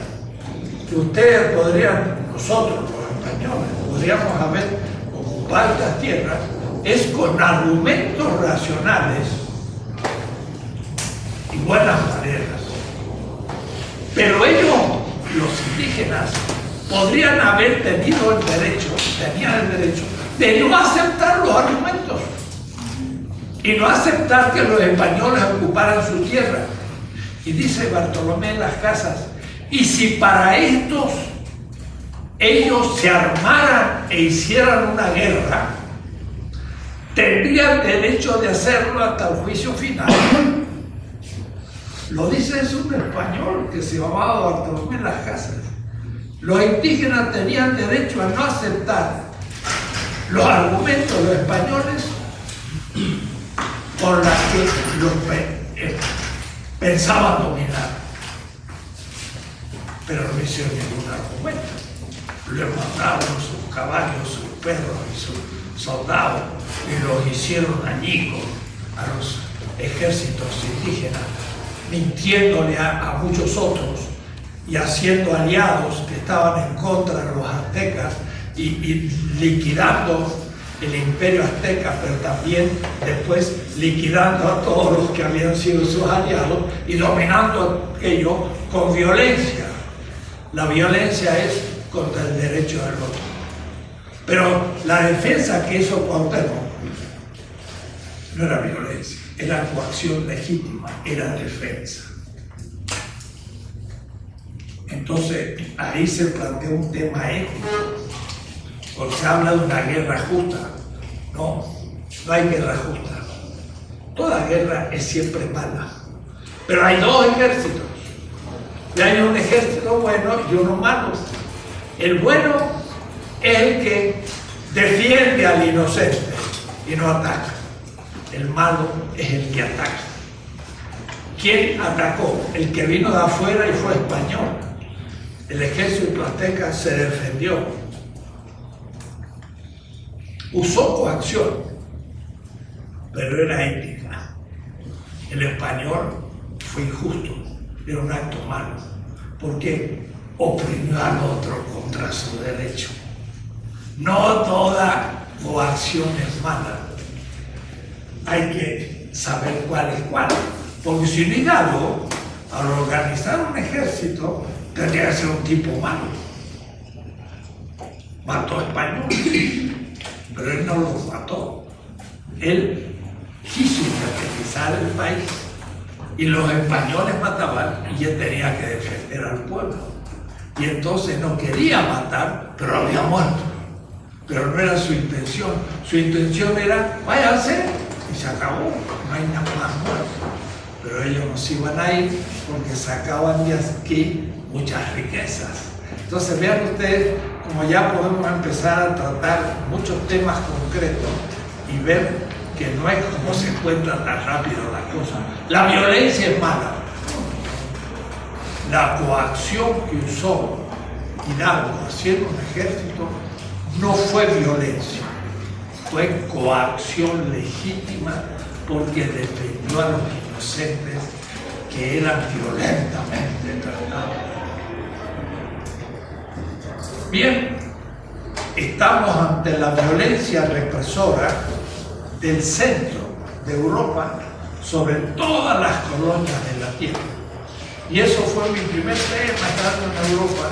que ustedes podrían, nosotros los españoles, podríamos haber ocupado estas tierras es con argumentos racionales y buenas maneras. Pero ellos, los indígenas, podrían haber tenido el derecho, tenían el derecho de no aceptar los argumentos. y no aceptar que los españoles ocuparan su tierra. Y dice Bartolomé en las Casas, y si para estos ellos se armaran e hicieran una guerra, tendrían derecho de hacerlo hasta el juicio final. Lo dice es un español que se llamaba Bartolomé en las Casas. Los indígenas tenían derecho a no aceptar los argumentos de los españoles por los que los pensaban dominar. Pero no hicieron ningún argumento. Les mataron sus caballos, sus perros y sus soldados y los hicieron añicos a los ejércitos indígenas, mintiéndole a muchos otros y haciendo aliados que estaban en contra de los aztecas y liquidando el imperio azteca, pero también después liquidando a todos los que habían sido sus aliados y dominando aquello con violencia. La violencia es contra el derecho del otro. Pero la defensa que hizo Cuauhtémoc no era violencia, era coacción legítima, era defensa. Entonces ahí se plantea un tema ético, porque se habla de una guerra justa. No, no hay guerra justa. Toda guerra es siempre mala. Pero hay dos ejércitos. Y hay un ejército bueno y uno malo. El bueno es el que defiende al inocente y no ataca. El malo es el que ataca. ¿Quién atacó? El que vino de afuera y fue español. El ejército azteca se defendió. Usó coacción, pero era ética. El español fue injusto, era un acto malo, porque oprimió al otro contra su derecho. No toda coacción es mala. Hay que saber cuál es cuál. Porque si no Hidalgo, al organizar un ejército, tendría que ser un tipo malo. Mató a españoles, pero él no los mató. Él quiso independizar el país y los españoles mataban y él tenía que defender al pueblo. Y entonces no quería matar, pero había muerto. Pero no era su intención. Su intención era, váyanse y se acabó, no hay nada más muerto. Pero ellos no se iban a ir porque sacaban de aquí muchas riquezas. Entonces vean ustedes como ya podemos empezar a tratar muchos temas concretos y ver que no es como se encuentra tan rápido la cosa. La violencia es mala. La coacción que usó Hidalgo haciendo un ejército no fue violencia, fue coacción legítima porque defendió a los inocentes que eran violentamente tratados. Bien, estamos ante la violencia represora del centro de Europa sobre todas las colonias de la tierra. Y eso fue mi primer tema estando en Europa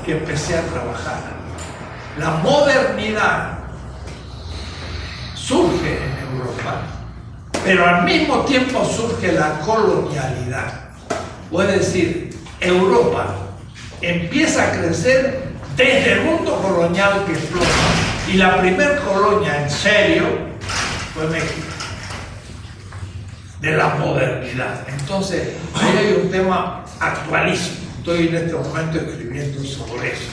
que empecé a trabajar. La modernidad surge en Europa, pero al mismo tiempo surge la colonialidad. Puede decir, Europa empieza a crecer desde el mundo colonial que explota. Y la primer colonia en serio fue México, de la modernidad. Entonces, ahí hay un tema actualísimo. Estoy en este momento escribiendo sobre eso.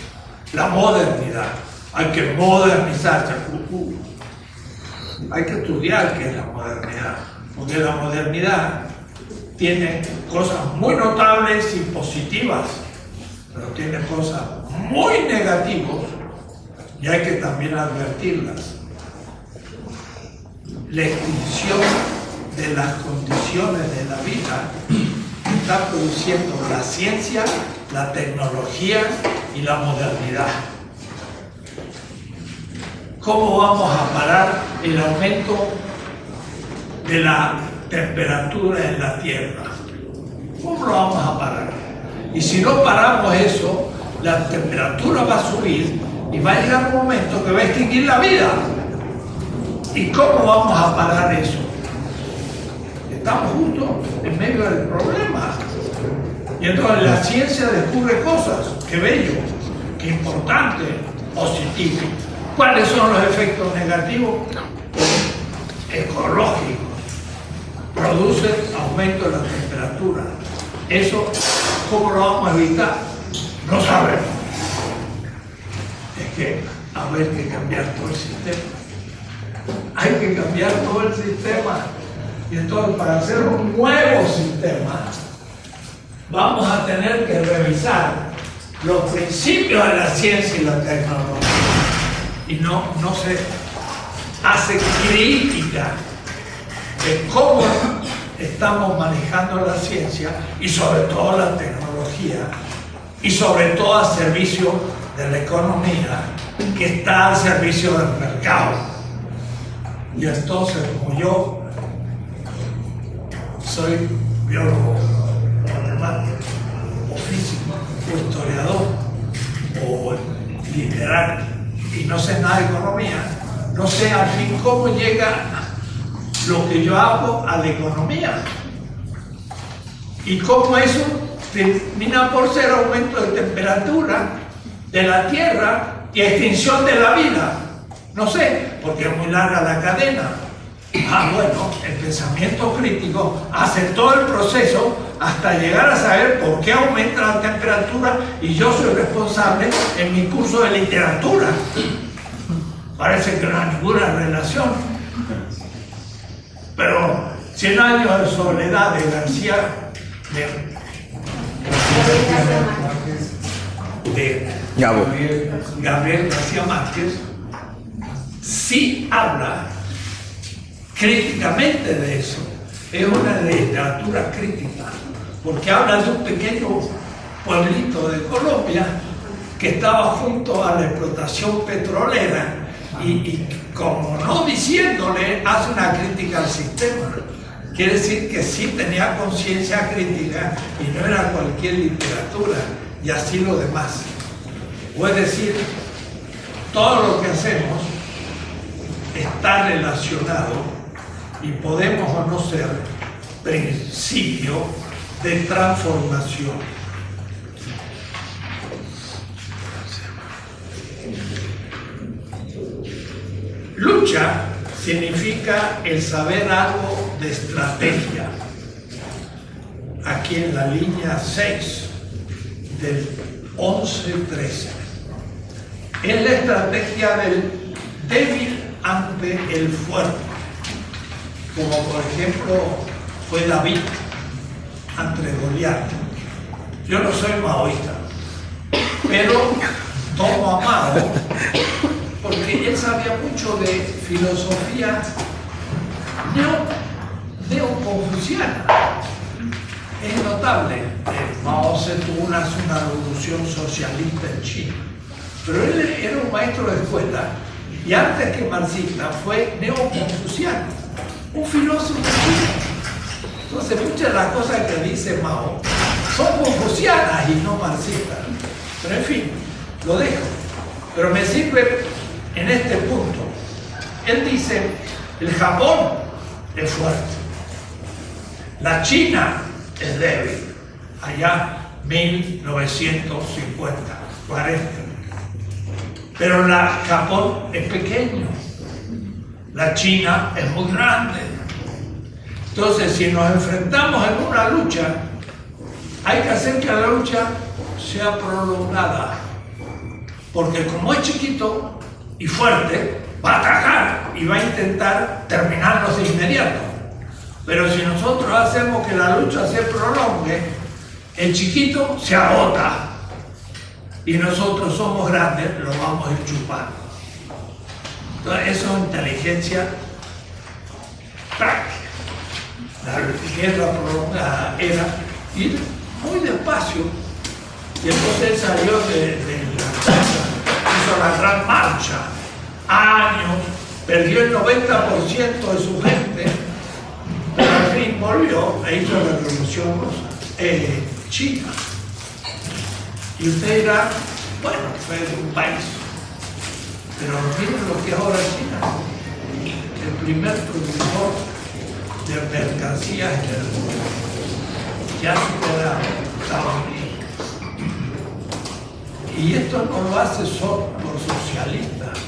La modernidad. Hay que modernizarse. Hay que estudiar qué es la modernidad. Porque la modernidad tiene cosas muy notables y positivas, pero tiene cosas muy negativas y hay que también advertirlas. La extinción de las condiciones de la vida está produciendo la ciencia, la tecnología y la modernidad. ¿Cómo vamos a parar el aumento de la temperatura en la Tierra? ¿Cómo lo vamos a parar? Y si no paramos eso, la temperatura va a subir y va a llegar un momento que va a extinguir la vida. ¿Y cómo vamos a parar eso? estamos justo en medio del problema. Y entonces la ciencia descubre cosas, qué bello, qué importante, positivo. ¿Cuáles son los efectos negativos? Ecológicos. Produce aumento de la temperatura. Eso, ¿cómo lo vamos a evitar? No sabemos. Es que haber que cambiar todo el sistema. Hay que cambiar todo el sistema. Y entonces, para hacer un nuevo sistema, vamos a tener que revisar los principios de la ciencia y la tecnología. Y no se hace crítica de cómo estamos manejando la ciencia y sobre todo la tecnología y sobre todo al servicio de la economía que está al servicio del mercado. Y entonces, como yo soy biólogo, matemático, o físico, o historiador, o literario, y no sé nada de economía, no sé al fin cómo llega lo que yo hago a la economía. Y cómo eso termina por ser aumento de temperatura de la Tierra y extinción de la vida. No sé, porque es muy larga la cadena. Bueno, el pensamiento crítico hace todo el proceso hasta llegar a saber por qué aumenta la temperatura y yo soy responsable en mi curso de literatura. Parece que no hay ninguna relación. Pero 100 años de soledad de Gabriel García Márquez sí habla críticamente de eso. Es una literatura crítica, porque habla de un pequeño pueblito de Colombia que estaba junto a la explotación petrolera y como no diciéndole, hace una crítica al sistema. Quiere decir que sí tenía conciencia crítica y no era cualquier literatura, y así lo demás. O es decir, todo lo que hacemos está relacionado y podemos o no ser principio de transformación. Lucha significa el saber algo de estrategia. Aquí en la línea 6 del 11-13. Es la estrategia del débil ante el fuerte, como por ejemplo fue David ante Goliat. Yo no soy maoísta, pero tomo a Mao porque él sabía mucho de filosofía neoconfuciana. Es notable, Mao Zedong hace una revolución socialista en China, pero él era un maestro de escuela y antes que marxista fue neoconfuciano, un filósofo chino. Entonces muchas de las cosas que dice Mao son confucianas y no marxistas, pero en fin, lo dejo. Pero me sirve en este punto. Él dice, el Japón es fuerte, la China es débil, allá 1950, 40. Pero Japón es pequeño, la China es muy grande. Entonces, si nos enfrentamos en una lucha, hay que hacer que la lucha sea prolongada, porque como es chiquito y fuerte, va a atacar y va a intentar terminarnos de inmediato. Pero si nosotros hacemos que la lucha se prolongue, el chiquito se agota y nosotros somos grandes, lo vamos a ir chupando. Entonces, eso es inteligencia práctica. La guerra prolongada era ir muy despacio. Y entonces él salió de la casa, hizo la gran marcha, años, perdió el 90% de su gente, pero al fin volvió e hizo la revolución china. Y usted dirá, bueno, fue de un país, pero miren lo que es ahora China, el primer productor de mercancías en el mundo ya supera Estados Unidos. Y esto no lo hace solo por socialistas,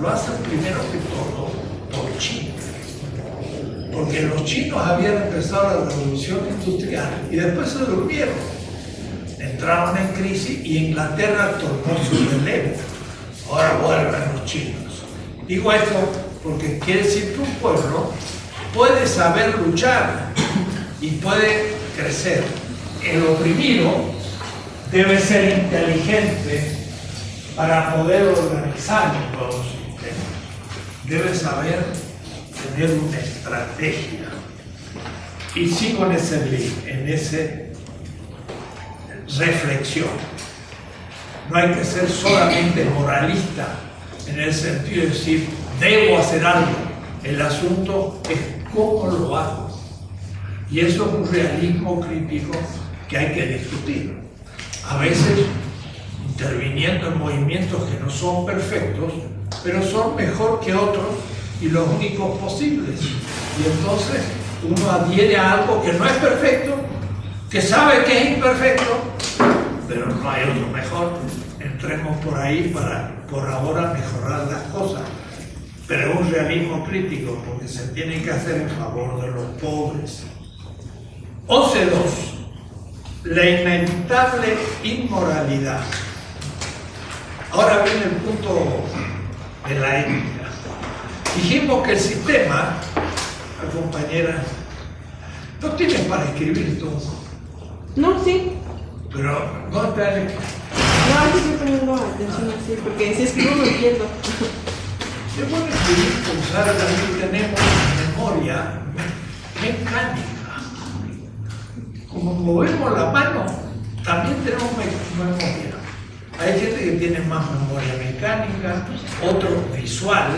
lo hacen primero que todo por China. Porque los chinos habían empezado la revolución industrial y después se durmieron. Entraron en crisis y Inglaterra tomó su relevo. Ahora vuelven los chinos. Digo esto porque quiere decir que un pueblo puede saber luchar y puede crecer. El oprimido debe ser inteligente para poder organizar un nuevo sistema. Debe saber tener una estrategia. Y sigo en esa reflexión. No hay que ser solamente moralista en el sentido de decir, debo hacer algo. El asunto es cómo lo hago. Y eso es un realismo crítico que hay que discutir. A veces interviniendo en movimientos que no son perfectos, pero son mejor que otros y los únicos posibles. Y entonces uno adhiere a algo que no es perfecto, que sabe que es imperfecto, pero no hay otro mejor. Entremos por ahí para por ahora mejorar las cosas. Pero es un realismo crítico porque se tiene que hacer en favor de los pobres. 11.2. La inevitable inmoralidad. Ahora viene el punto de la ética. Dijimos que el sistema, la compañera, no tienes para escribir tú. No, sí. Pero no te has escrito. No, aquí estoy poniendo atención así, porque si escribo no entiendo. Es bueno escribir, pensar, también tenemos memoria mecánica. Como movemos la mano, también tenemos memoria. Hay gente que tiene más memoria mecánica, otro visual,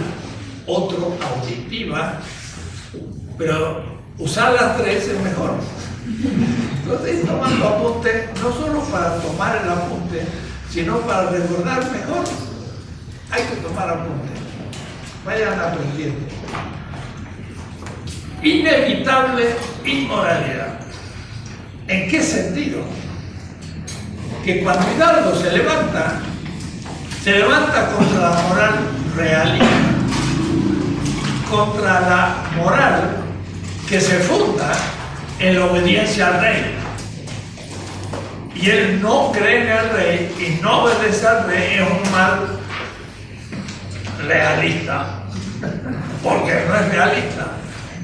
otro auditiva, pero usar las tres es mejor. Entonces, ir tomando apunte, no solo para tomar el apunte, sino para recordar mejor. Hay que tomar apunte. Vayan aprendiendo. Inevitable inmoralidad. ¿En qué sentido? Que cuando Hidalgo se levanta contra la moral realista, contra la moral que se funda en la obediencia al rey. Y él no cree en el rey y no obedece al rey, es un mal realista, porque no es realista.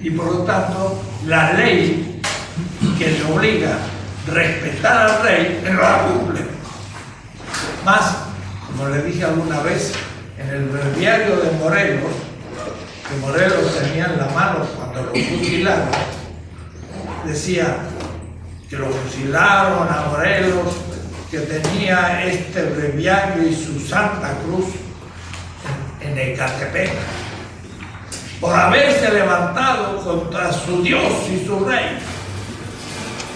Y por lo tanto, la ley que le obliga a respetar al rey, no la cumple. Más, como le dije alguna vez, en el breviario de Morelos, que Morelos tenía en la mano cuando lo fusilaron, decía que lo fusilaron a Morelos, que tenía este breviario y su Santa Cruz en Ecatepec, por haberse levantado contra su Dios y su rey.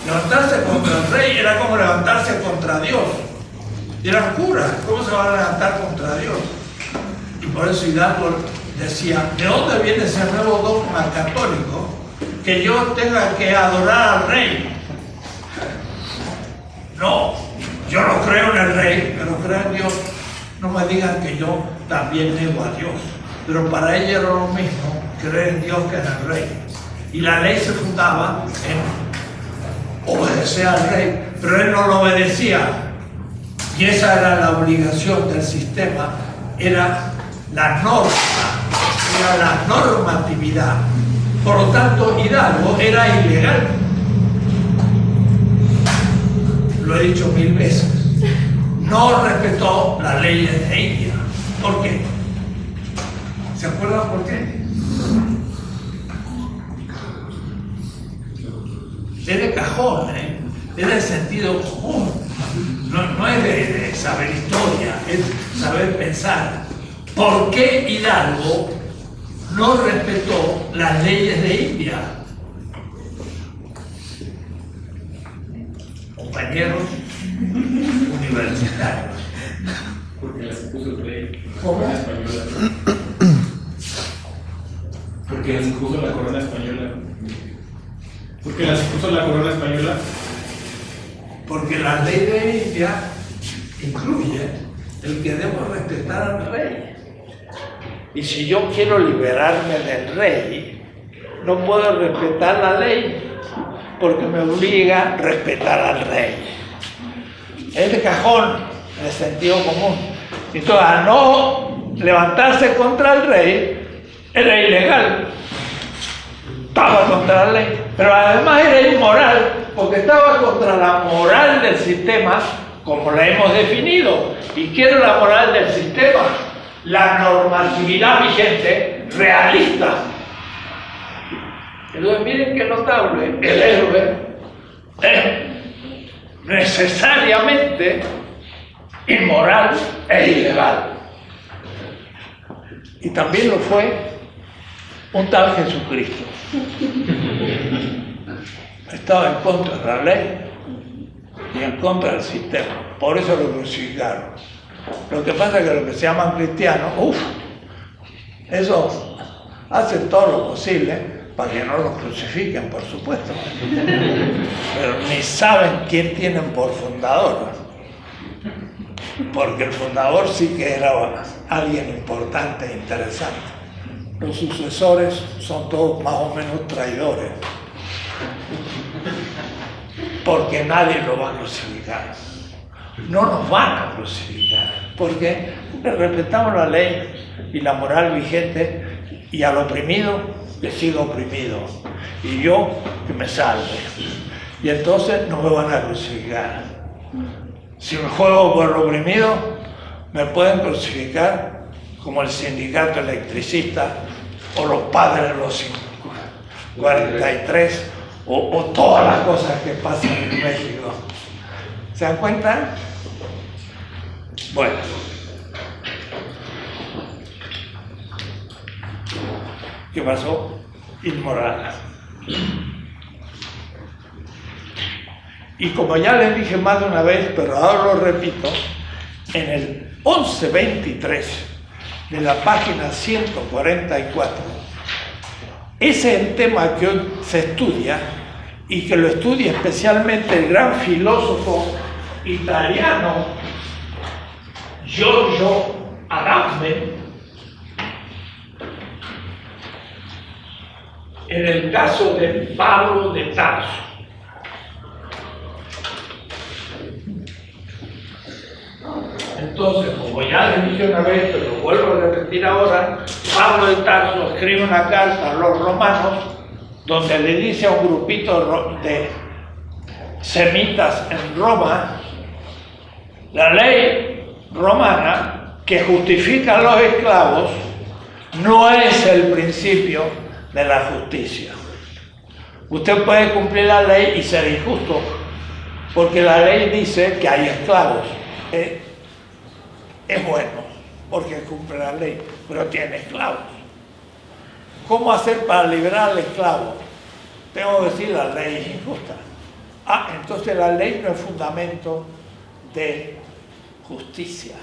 Levantarse contra el rey era como levantarse contra Dios. Y eran curas, ¿cómo se van a levantar contra Dios? Y por eso Hidalgo decía, ¿de dónde viene ese nuevo dogma católico que yo tenga que adorar al rey? No, yo no creo en el rey, pero creo en Dios. No me digan que yo también nego a Dios. Pero para ella era lo mismo creer en Dios que en el rey. Y la ley se fundaba en obedecer al rey, pero él no lo obedecía. Y esa era la obligación del sistema, era la norma, era la normatividad. Por lo tanto, Hidalgo era ilegal. Lo he dicho 1000 veces. No respetó las leyes de India. ¿Por qué? ¿Se acuerdan por qué? Es de cajón, es de sentido común. No es de saber historia, es saber pensar. ¿Por qué Hidalgo no respetó las leyes de India? Compañeros universitarios. Porque las impuso el rey. ¿Cómo? La española. Porque las impuso la corona española. Porque las puso la corona española. Porque la ley de India incluye el que debo respetar al rey. Y si yo quiero liberarme del rey, no puedo respetar la ley, porque me obliga a respetar al rey. Es de cajón, de sentido común. Entonces, al no levantarse contra el rey, era ilegal. Estaba contra la ley, pero además era inmoral, porque estaba contra la moral del sistema, como la hemos definido. ¿Y qué era la moral del sistema? La normatividad vigente, realista. Entonces, miren qué notable, el héroe es necesariamente inmoral e ilegal. Y también lo fue un tal Jesucristo. Estaba en contra de la ley y en contra del sistema. Por eso lo crucificaron. Lo que pasa es que los que se llaman cristianos, eso hacen todo lo posible para que no los crucifiquen, por supuesto. Pero ni saben quién tienen por fundador. Porque el fundador sí que era alguien importante e interesante. Los sucesores son todos más o menos traidores. Porque nadie lo va a crucificar. No nos van a crucificar. Porque respetamos la ley y la moral vigente, y al oprimido le sigo oprimido. Y yo que me salve. Y entonces no me van a crucificar. Si me juego por el oprimido, me pueden crucificar como el sindicato electricista o los padres de los 43 o todas las cosas que pasan en México. ¿Se dan cuenta? Bueno. ¿Qué pasó? Inmoral. Y como ya les dije más de una vez, pero ahora lo repito, en el 1123 de la página 144, ese es el tema que hoy se estudia, y que lo estudia especialmente el gran filósofo italiano Giorgio Agamben, en el caso de Pablo de Tarso. Entonces, como ya les dije una vez, pero lo vuelvo a repetir ahora, Pablo de Tarso escribe una carta a los romanos donde le dice a un grupito de semitas en Roma, la ley romana que justifica a los esclavos no es el principio de la justicia. Usted puede cumplir la ley y ser injusto, porque la ley dice que hay esclavos. Es bueno, porque cumple la ley, pero tiene esclavos. ¿Cómo hacer para liberar al esclavo? Tengo que decir, la ley es injusta. Entonces la ley no es fundamento de justicia,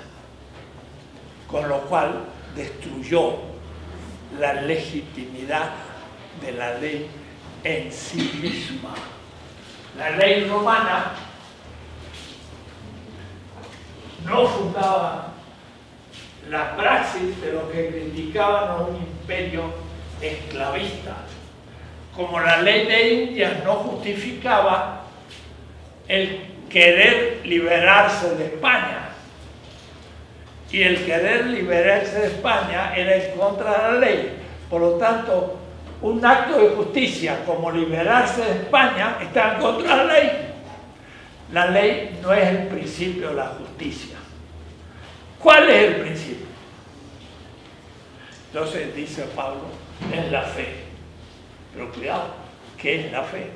con lo cual destruyó la legitimidad de la ley en sí misma. La ley romana no fundaba la praxis de lo que criticaban a un imperio esclavista, como la ley de India no justificaba el querer liberarse de España, y el querer liberarse de España era en contra de la ley. Por lo tanto, un acto de justicia como liberarse de España está en contra de la ley. La ley no es el principio de la justicia. ¿Cuál es el principio? Entonces dice Pablo, es la fe. Pero cuidado, ¿qué es la fe?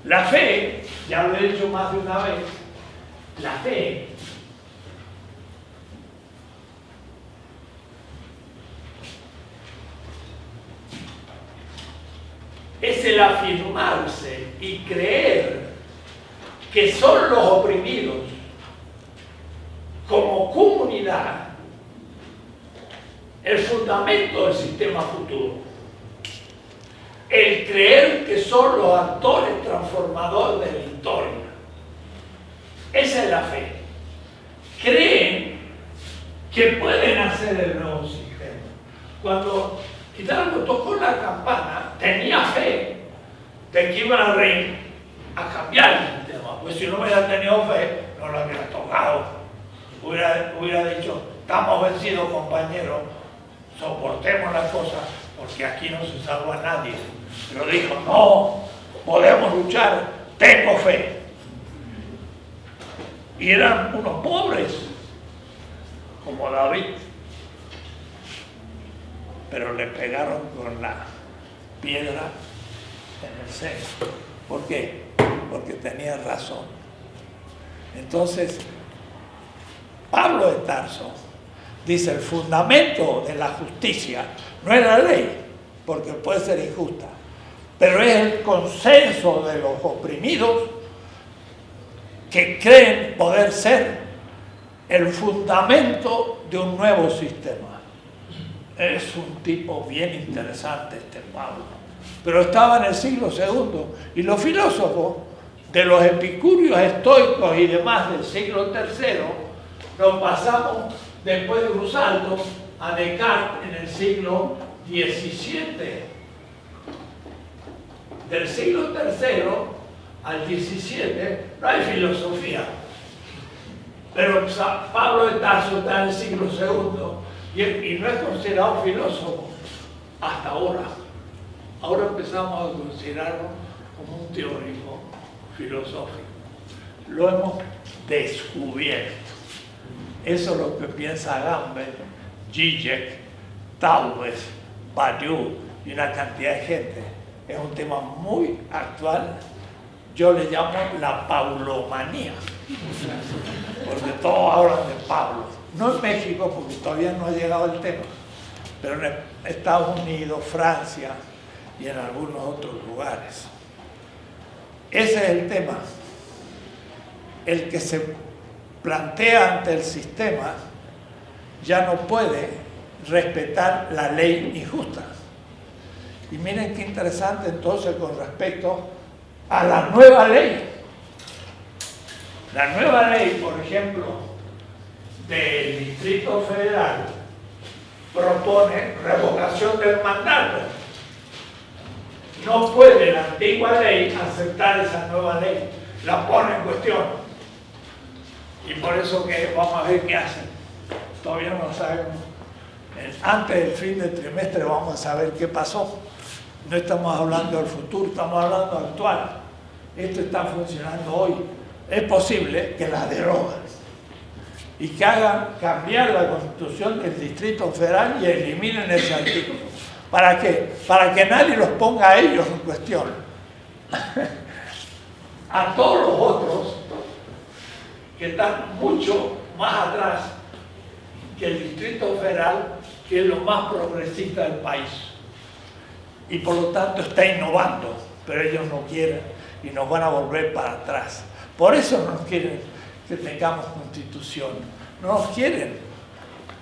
La fe, ya lo he dicho más de una vez, la fe es el afirmarse y creer que son los oprimidos como comunidad el fundamento del sistema futuro. el creer que son los actores transformadores de la historia. Esa es la fe. Creen que pueden hacer el nuevo sistema. Cuando Hidalgo tocó la campana, tenía fe de que iban a cambiar el sistema. Pues si no hubiera tenido fe, no lo hubiera tocado. Hubiera dicho, estamos vencidos, compañeros, soportemos las cosas, porque aquí no se salva nadie. Pero dijo, no, podemos luchar, tengo fe. Y eran unos pobres, como David. Pero le pegaron con la piedra en el centro. ¿Por qué? Porque tenía razón. Entonces, Pablo de Tarso dice, el fundamento de la justicia no es la ley, porque puede ser injusta, pero es el consenso de los oprimidos que creen poder ser el fundamento de un nuevo sistema. Es un tipo bien interesante este Pablo, pero estaba en el siglo II y los filósofos de los epicúreos, estoicos y demás del siglo III nos pasamos después de un salto a Descartes en el siglo XVII. Del siglo III al XVII no hay filosofía, pero Pablo de Tarso está en el siglo II y no es considerado filósofo hasta ahora. Ahora empezamos a considerarlo como un teórico filosófico. Lo hemos descubierto. Eso es lo que piensa Agamben, Zizek, Taubes, Badiou y una cantidad de gente. Es un tema muy actual. Yo le llamo la paulomanía, porque todos hablan de Pablo. No en México, porque todavía no ha llegado el tema, pero en Estados Unidos, Francia y en algunos otros lugares. Ese es el tema. El que se plantea ante el sistema ya no puede respetar la ley injusta. Y miren qué interesante entonces con respecto a la nueva ley. La nueva ley, por ejemplo, del Distrito Federal propone revocación del mandato. No puede la antigua ley aceptar esa nueva ley, la pone en cuestión. Y por eso que vamos a ver qué hacen. Todavía no sabemos. Antes del fin del trimestre vamos a saber qué pasó. No estamos hablando del futuro, estamos hablando actual. Esto está funcionando hoy. Es posible que la deroguen y que hagan cambiar la Constitución del Distrito Federal y eliminen ese artículo. ¿Para qué? Para que nadie los ponga a ellos en cuestión. A todos los otros que están mucho más atrás que el Distrito Federal, que es lo más progresista del país. Y por lo tanto está innovando, pero ellos no quieren y nos van a volver para atrás. Por eso no nos quieren que tengamos constitución. No nos quieren,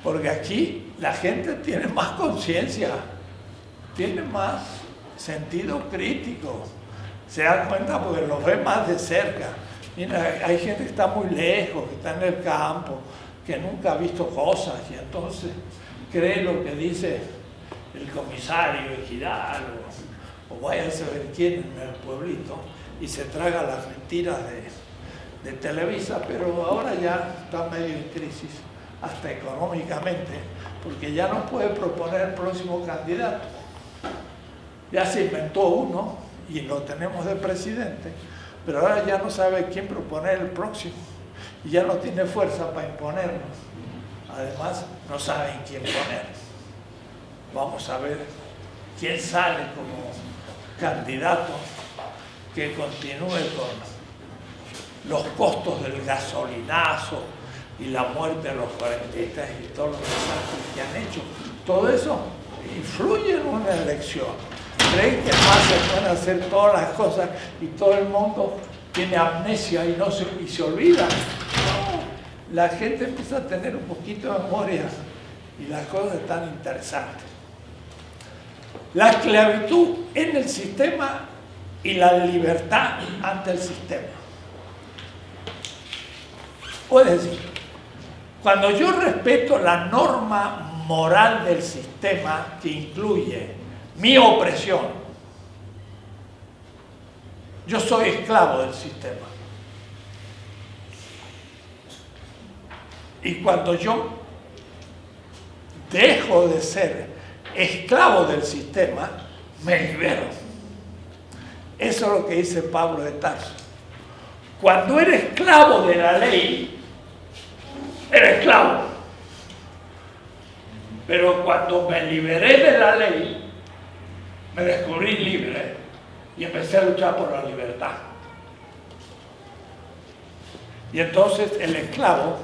porque aquí la gente tiene más conciencia, tiene más sentido crítico. Se dan cuenta porque los ve más de cerca. Mira, hay gente que está muy lejos, que está en el campo, que nunca ha visto cosas y entonces cree lo que dice el comisario Ejidal o vaya a saber quién en el pueblito y se traga las mentiras de Televisa, pero ahora ya está medio en crisis, hasta económicamente, porque ya no puede proponer el próximo candidato. Ya se inventó uno y lo tenemos de presidente, pero ahora ya no sabe quién proponer el próximo y ya no tiene fuerza para imponernos. Además, no saben quién poner. Vamos a ver quién sale como candidato que continúe con los costos del gasolinazo y la muerte de los 43 y todos los desastres que han hecho. Todo eso influye en una elección. Creen que más se pueden hacer todas las cosas y todo el mundo tiene amnesia y se olvida. No, la gente empieza a tener un poquito de memoria y las cosas están interesantes. la esclavitud en el sistema y la libertad ante el sistema. Es decir, cuando yo respeto la norma moral del sistema que incluye mi opresión, yo soy esclavo del sistema. Y cuando yo dejo de ser esclavo del sistema, me libero. Eso es lo que dice Pablo de Tarso. Cuando eres esclavo de la ley, eres esclavo. Pero cuando me liberé de la ley, me descubrí libre y empecé a luchar por la libertad. Y entonces el esclavo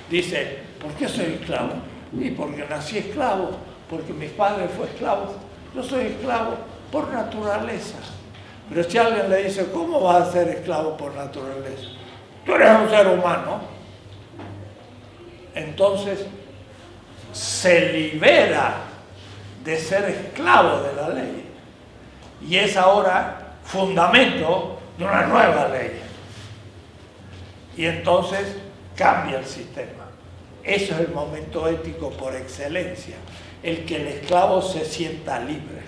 dice, ¿por qué soy esclavo? Y porque nací esclavo, porque mi padre fue esclavo. Yo soy esclavo por naturaleza. Pero si alguien le dice, ¿cómo vas a ser esclavo por naturaleza? Tú eres un ser humano. Entonces se libera de ser esclavo de la ley. Y es ahora fundamento de una nueva ley. Y entonces cambia el sistema. Eso es el momento ético por excelencia, el que el esclavo se sienta libre.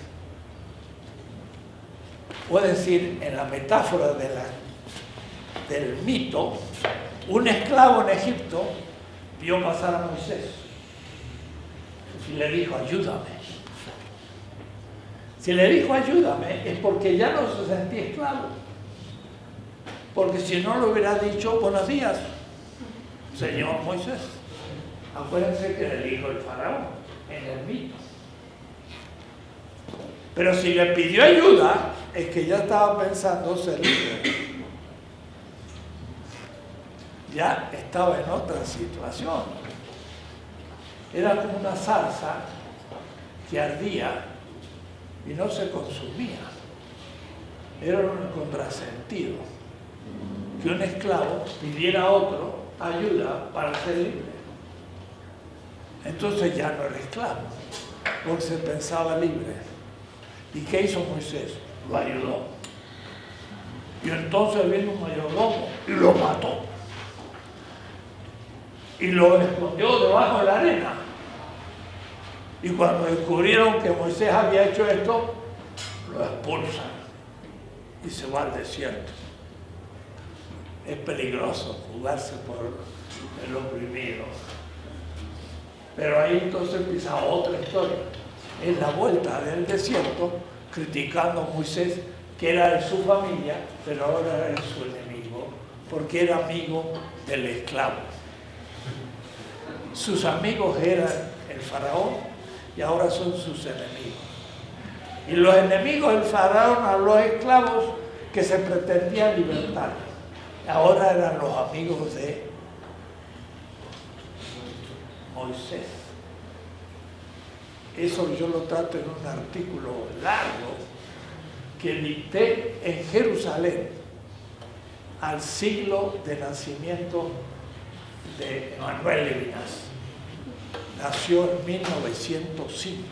Puede decir, en la metáfora del mito, un esclavo en Egipto vio pasar a Moisés y le dijo, ayúdame. Si le dijo ayúdame es porque ya no se sentía esclavo. Porque si no le hubiera dicho, buenos días, señor Moisés. Acuérdense que le dijo el faraón en el mito. Pero si le pidió ayuda, es que ya estaba pensando ser libre. Ya estaba en otra situación. Era como una salsa que ardía y no se consumía. Era un contrasentido que un esclavo pidiera a otro ayuda para ser libre. Entonces ya no era esclavo, porque se pensaba libre. ¿Y qué hizo Moisés? Lo ayudó. Y entonces vino un mayordomo y lo mató. Y lo escondió debajo de la arena. Y cuando descubrieron que Moisés había hecho esto, lo expulsan y se va al desierto. Es peligroso jugarse por el oprimido. Pero ahí entonces empieza otra historia. En la vuelta del desierto, criticando a Moisés, que era de su familia, pero ahora era su enemigo, porque era amigo del esclavo. Sus amigos eran el faraón y ahora son sus enemigos. Y los enemigos del faraón a los esclavos que se pretendían libertar, ahora eran los amigos de Moisés. Eso yo lo trato en un artículo largo que dicté en Jerusalén al siglo de nacimiento de Emanuel Levinas. Nació en 1905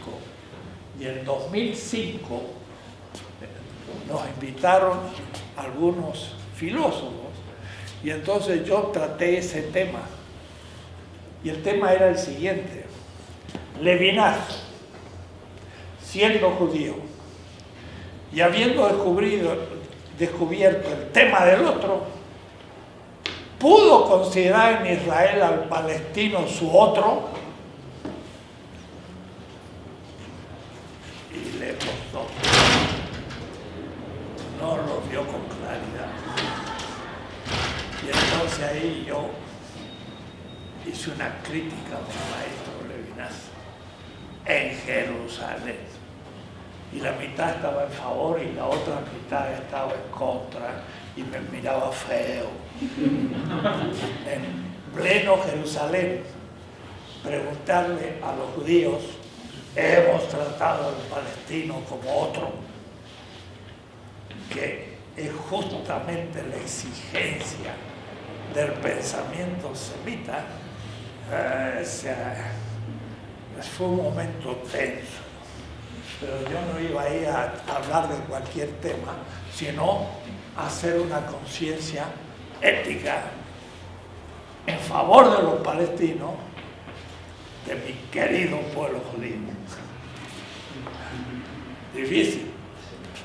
y en 2005 nos invitaron algunos filósofos y entonces yo traté ese tema. Y el tema era el siguiente: Levinas, siendo judío y habiendo descubierto el tema del otro, ¿pudo considerar en Israel al palestino su otro? Y le costó. No lo vio con claridad. Y entonces ahí yo hice una crítica a mi maestro Levinas en Jerusalén. Y la mitad estaba en favor y la otra mitad estaba en contra y me miraba feo. En pleno Jerusalén, preguntarle a los judíos, ¿hemos tratado al palestino como otro? Que es justamente la exigencia del pensamiento semita. Fue un momento tenso. pero yo no iba ahí a hablar de cualquier tema, sino a hacer una conciencia ética en favor de los palestinos, de mi querido pueblo judío. Difícil,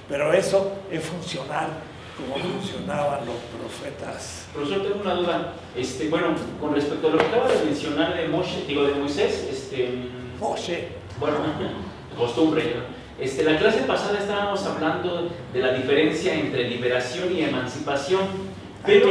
pero eso es funcionar como funcionaban los profetas. Profesor, tengo una duda. Bueno, con respecto a lo que acaba de mencionar de Moisés, Moshe. bueno, costumbre, ¿no? La clase pasada estábamos hablando de la diferencia entre liberación y emancipación, pero,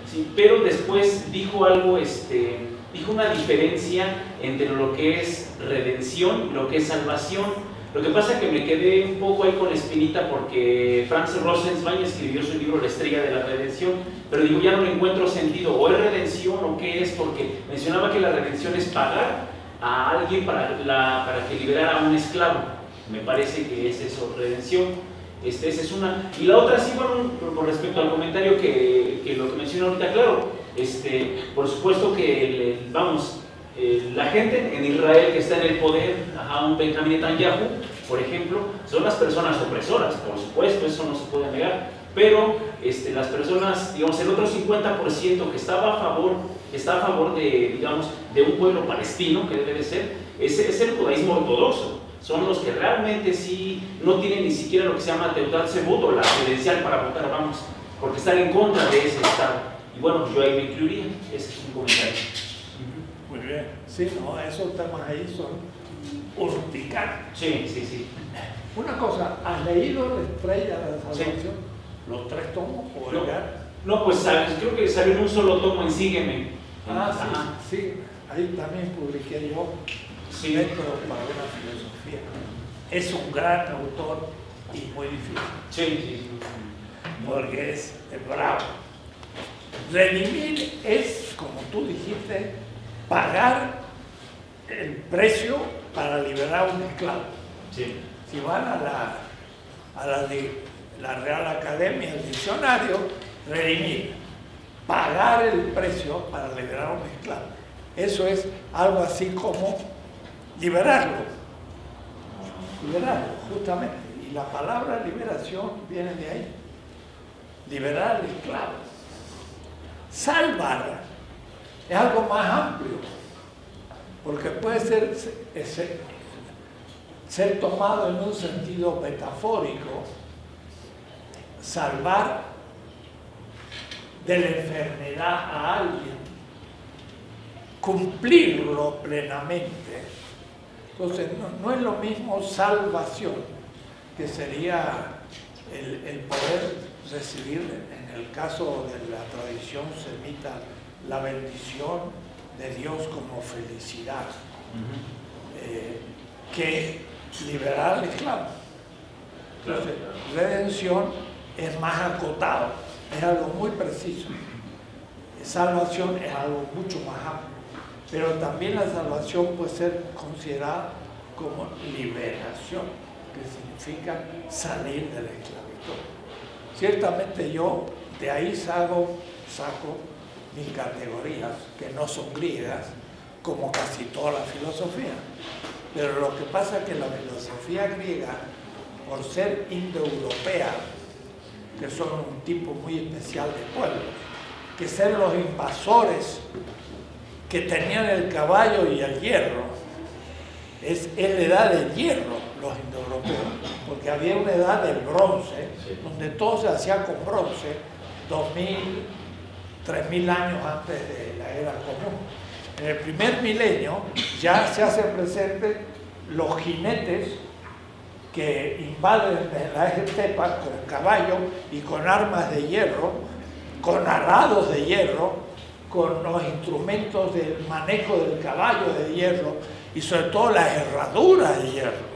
sí, pero después dijo algo, dijo una diferencia entre lo que es redención y lo que es salvación. Lo que pasa es que me quedé un poco ahí con la espinita porque Franz Rosenzweig escribió su libro La estrella de la redención, pero digo, ya no le encuentro sentido, o es redención o qué es, porque mencionaba que la redención es pagar a alguien para que liberara a un esclavo. Me parece que es eso, redención. Esa es una. Y la otra, sí, bueno, con respecto al comentario que lo que mencionó ahorita, claro, por supuesto que, la gente en Israel que está en el poder, un Benjamín Netanyahu, por ejemplo, son las personas opresoras, por supuesto, eso no se puede negar, pero las personas, digamos, el otro 50% que está a favor de, digamos, de un pueblo palestino, que debe de ser, es el judaísmo ortodoxo. Son los que realmente sí no tienen ni siquiera lo que se llama Teudat Zebut o la credencial para votar, porque están en contra de ese Estado. Y bueno, yo ahí me incluiría, ese es un comentario. Muy bien. Sí, no, esos temas ahí son urticantes. Sí. Una cosa, ¿has leído La estrella de la salvación? Sí. ¿Los 3 tomos o No. el GAR? No, pues creo que salió en un solo tomo en Sígueme. Sí, ahí también publiqué yo, Sí. Método para una filosofía. Es un gran autor y muy difícil, Sí. porque es bravo. Redimir es, como tú dijiste, pagar el precio para liberar a un esclavo. Sí. Si van a la Real Academia, el diccionario, redimir, pagar el precio para liberar a un esclavo. Eso es algo así como liberarlo, justamente. Y la palabra liberación viene de ahí, liberar al esclavo. Salvar es algo más amplio, porque puede ser tomado en un sentido metafórico, salvar de la enfermedad a alguien, cumplirlo plenamente. Entonces, no es lo mismo salvación, que sería el poder recibir, en el caso de la tradición semita, la bendición de Dios como felicidad, que liberar al esclavo. Entonces, redención es más acotado, es algo muy preciso. Salvación es algo mucho más amplio, pero también la salvación puede ser considerada como liberación, que significa salir de la esclavitud. Ciertamente yo de ahí saco mis categorías, que no son griegas, como casi toda la filosofía. Pero lo que pasa es que la filosofía griega, por ser indoeuropea, que son un tipo muy especial de pueblo, que ser los invasores que tenían el caballo y el hierro, es la edad del hierro, los indoeuropeos, porque había una edad del bronce, donde todo se hacía con bronce, 2000, 3000 años antes de la era común. En el primer milenio ya se hacen presentes los jinetes que invaden las estepas con caballo y con armas de hierro, con arados de hierro, con los instrumentos del manejo del caballo de hierro y sobre todo las herraduras de hierro.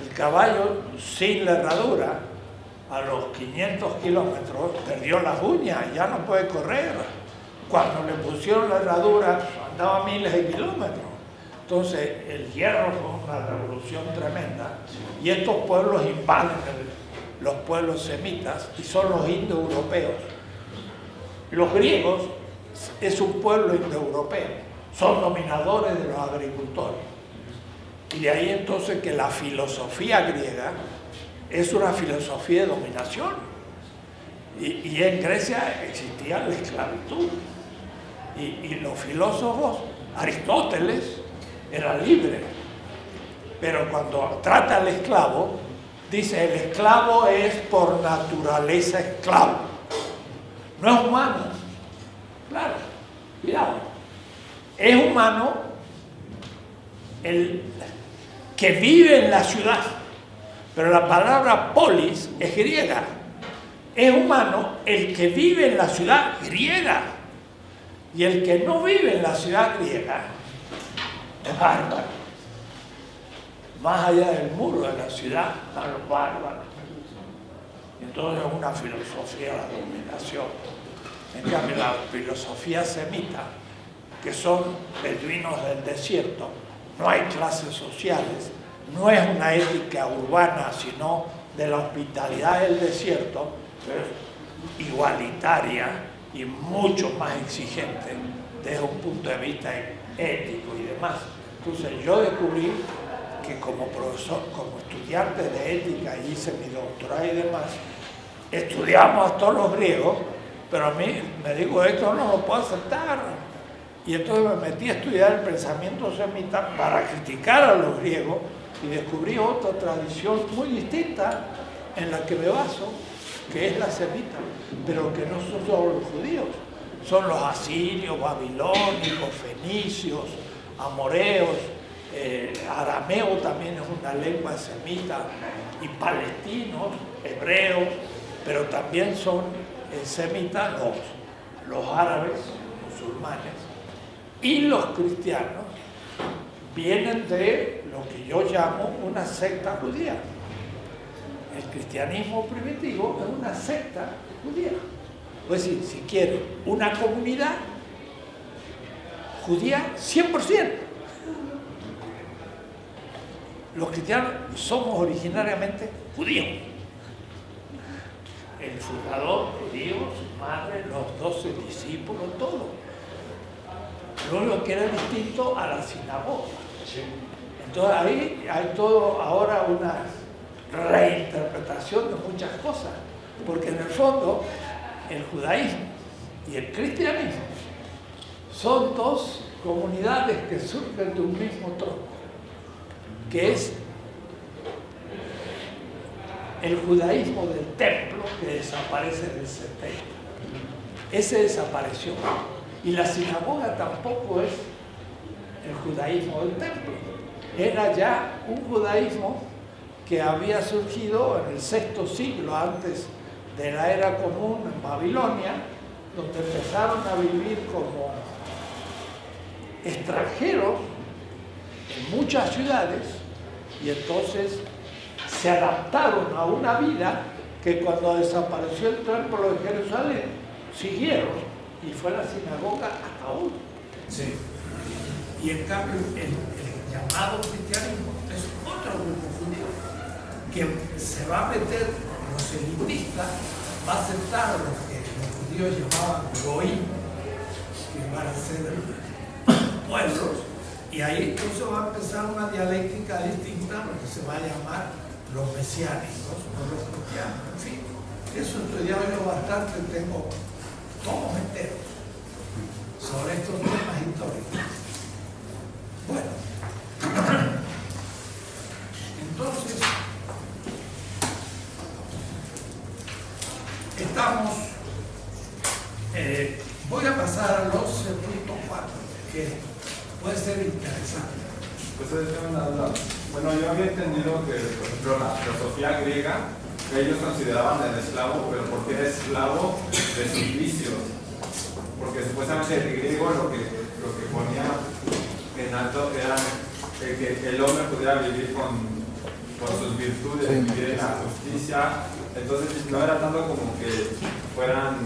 El caballo sin la herradura a los 500 kilómetros perdió las uñas, ya no puede correr. Cuando le pusieron la herradura andaba miles de kilómetros. Entonces el hierro fue una revolución tremenda y estos pueblos invaden los pueblos semitas y son los indoeuropeos. Los griegos es un pueblo indoeuropeo, son dominadores de los agricultores. Y de ahí entonces que la filosofía griega es una filosofía de dominación. Y en Grecia existía la esclavitud. Y los filósofos, Aristóteles, era libre. Pero cuando trata al esclavo, dice, el esclavo es por naturaleza esclavo. No es humano. Claro, cuidado. Es humano el que vive en la ciudad. Pero la palabra polis es griega. Es humano el que vive en la ciudad griega. Y el que no vive en la ciudad griega es bárbaro. Más allá del muro de la ciudad están los bárbaros. Entonces es una filosofía de la dominación. En cambio, la filosofía semita, que son beduinos del desierto, no hay clases sociales, no es una ética urbana, sino de la hospitalidad del desierto, pero es igualitaria y mucho más exigente desde un punto de vista ético y demás. Entonces yo descubrí que como profesor, como estudiante de ética, y hice mi doctorado y demás, estudiamos a todos los griegos, pero a mí me digo, esto no lo puedo aceptar. Y entonces me metí a estudiar el pensamiento semita para criticar a los griegos y descubrí otra tradición muy distinta en la que me baso, que es la semita, pero que no son solo los judíos, son los asirios, babilónicos, fenicios, amoreos, arameo también es una lengua semita, y palestinos, hebreos, pero también son semitas los árabes, musulmanes, y los cristianos vienen de lo que yo llamo una secta judía. El cristianismo primitivo es una secta judía. Pues decir, si quieren, una comunidad judía 100%. Los cristianos somos originariamente judíos. El fundador judío, su madre, los 12 discípulos, todo. Lo único que era distinto a la sinagoga. Entonces ahí hay todo ahora una reinterpretación de muchas cosas, porque en el fondo el judaísmo y el cristianismo son dos comunidades que surgen de un mismo tronco, que es el judaísmo del templo que desaparece en el 70. Ese desapareció. Y la sinagoga tampoco es el judaísmo del templo. Era ya un judaísmo que había surgido en el VI siglo antes de la era común en Babilonia, donde empezaron a vivir como extranjeros en muchas ciudades y entonces se adaptaron a una vida que cuando desapareció el templo de Jerusalén siguieron, y fue la sinagoga hasta hoy. Sí. Y en cambio el llamado cristianismo es otro grupo judío que se va a meter, los elitistas, va a aceptar a los que los judíos llamaban goín, que van a ser pueblos, y ahí entonces va a empezar una dialéctica distinta, lo que se va a llamar los mesiánicos o los cristianos. En fin, eso he estudiado yo bastante, tengo tomos enteros sobre estos temas históricos. Bueno, entonces estamos, voy a pasar a los 12.4, que puede ser interesante. Pues tengo una duda. Bueno, yo había entendido que, por ejemplo, la filosofía griega, que ellos consideraban el esclavo, pero porque era esclavo de sus vicios. Porque supuestamente el griego lo que ponía en alto era que el hombre pudiera vivir con sus virtudes, vivir en la justicia. Entonces no era tanto como que fueran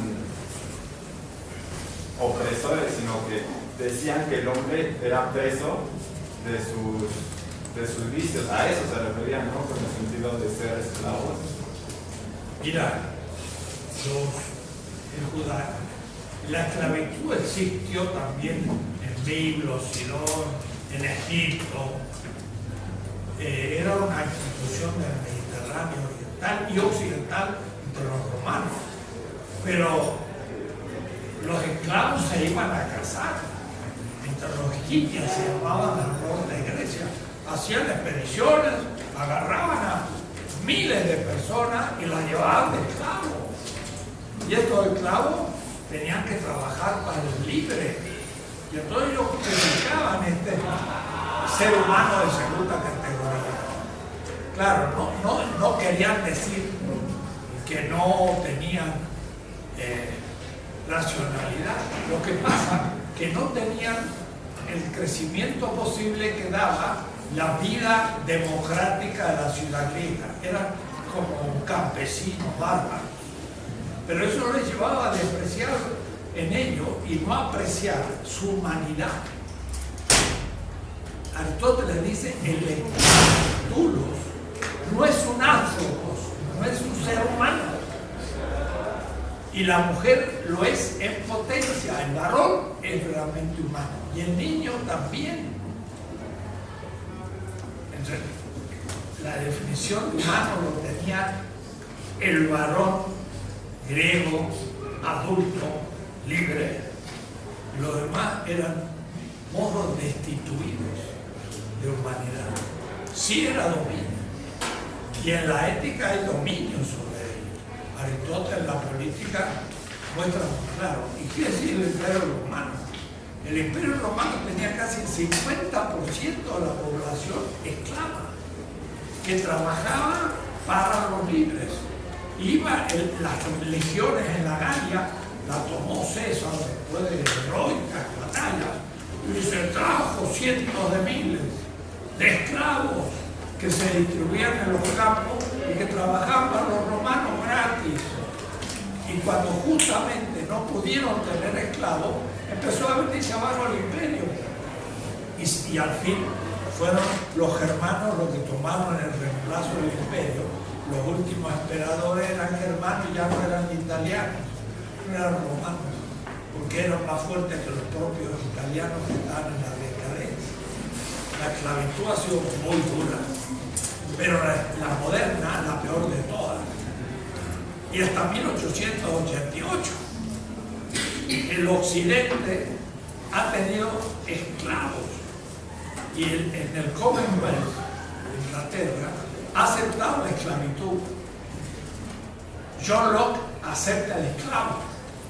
opresores, sino que decían que el hombre era preso de sus vicios. A eso se referían, ¿no? Con el sentido de ser esclavos. Mira, la esclavitud existió también en Biblos, Sidón, en Egipto, era una institución del Mediterráneo oriental y occidental entre los romanos. Pero los esclavos se iban a casar. Entre los egipcios se llamaban al norte de Grecia. Hacían expediciones, agarraban a miles de personas y las llevaban de esclavos. Y estos esclavos tenían que trabajar para el libre. Y entonces ellos criticaban este ser humano de segunda categoría. Claro, no querían decir que no tenían racionalidad. Lo que pasa es que no tenían el crecimiento posible que daba la vida democrática de la ciudad griega. Eran como campesinos bárbaros. Pero eso les llevaba a despreciar en ellos y no apreciar su humanidad. Aristóteles dice, el Tulos no es un áthropos, no es un ser humano. Y la mujer lo es en potencia, el varón es realmente humano. Y el niño también. Entonces, la definición de humano lo tenía el varón griego, adulto, libre. Los demás eran modos destituidos de humanidad. Sí era dominio. Y en la ética hay dominio sobre ellos. Aristóteles en la política muestra muy claro. ¿Y qué decir el Imperio Romano? El Imperio Romano tenía casi el 50% de la población esclava, que trabajaba para los libres. Iba las legiones en la Galia, la tomó César después de heroicas batallas, y se trajo cientos de miles de esclavos que se distribuían en los campos y que trabajaban para los romanos gratis. Y cuando justamente no pudieron tener esclavos, empezó a venirse abajo el imperio. Y al fin fueron los germanos los que tomaron el reemplazo del imperio. Los últimos emperadores eran germanos y ya no eran italianos, no eran romanos, porque eran más fuertes que los propios italianos que estaban en la decadencia. La esclavitud ha sido muy dura, pero la moderna, la peor de todas. Y hasta 1888, el occidente ha tenido esclavos. Y en el Commonwealth, Inglaterra, ha aceptado la esclavitud. John Locke acepta el esclavo,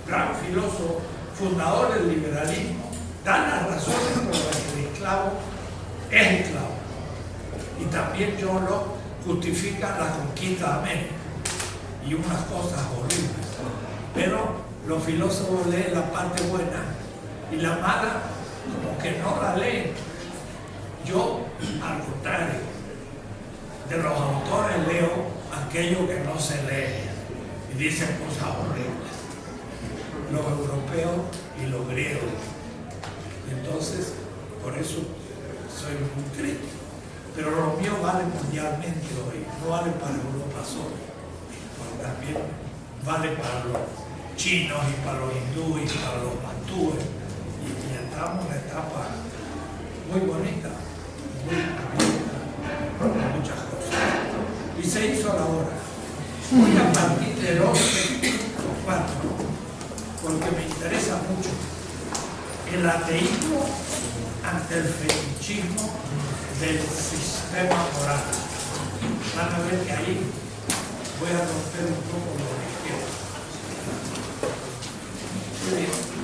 gran filósofo, fundador del liberalismo, da las razones por las que el esclavo es esclavo. Y también John Locke justifica la conquista de América y unas cosas horribles. Pero los filósofos leen la parte buena y la mala como que no la leen. Yo, al contrario, de los autores leo aquello que no se lee y dicen cosas horribles, los europeos y los griegos. Entonces, por eso soy muy crítico. Pero lo mío vale mundialmente hoy, no vale para Europa solo, porque también vale para los chinos y para los hindúes y para los bantúes. Y estamos en una etapa muy bonita, muy abierta, con muchas cosas. Y se hizo a la hora. Voy a partir del 11.4, porque me interesa mucho el ateísmo ante el fetichismo del sistema moral. Van a ver que ahí voy a romper un poco lo que quiero. Muy bien.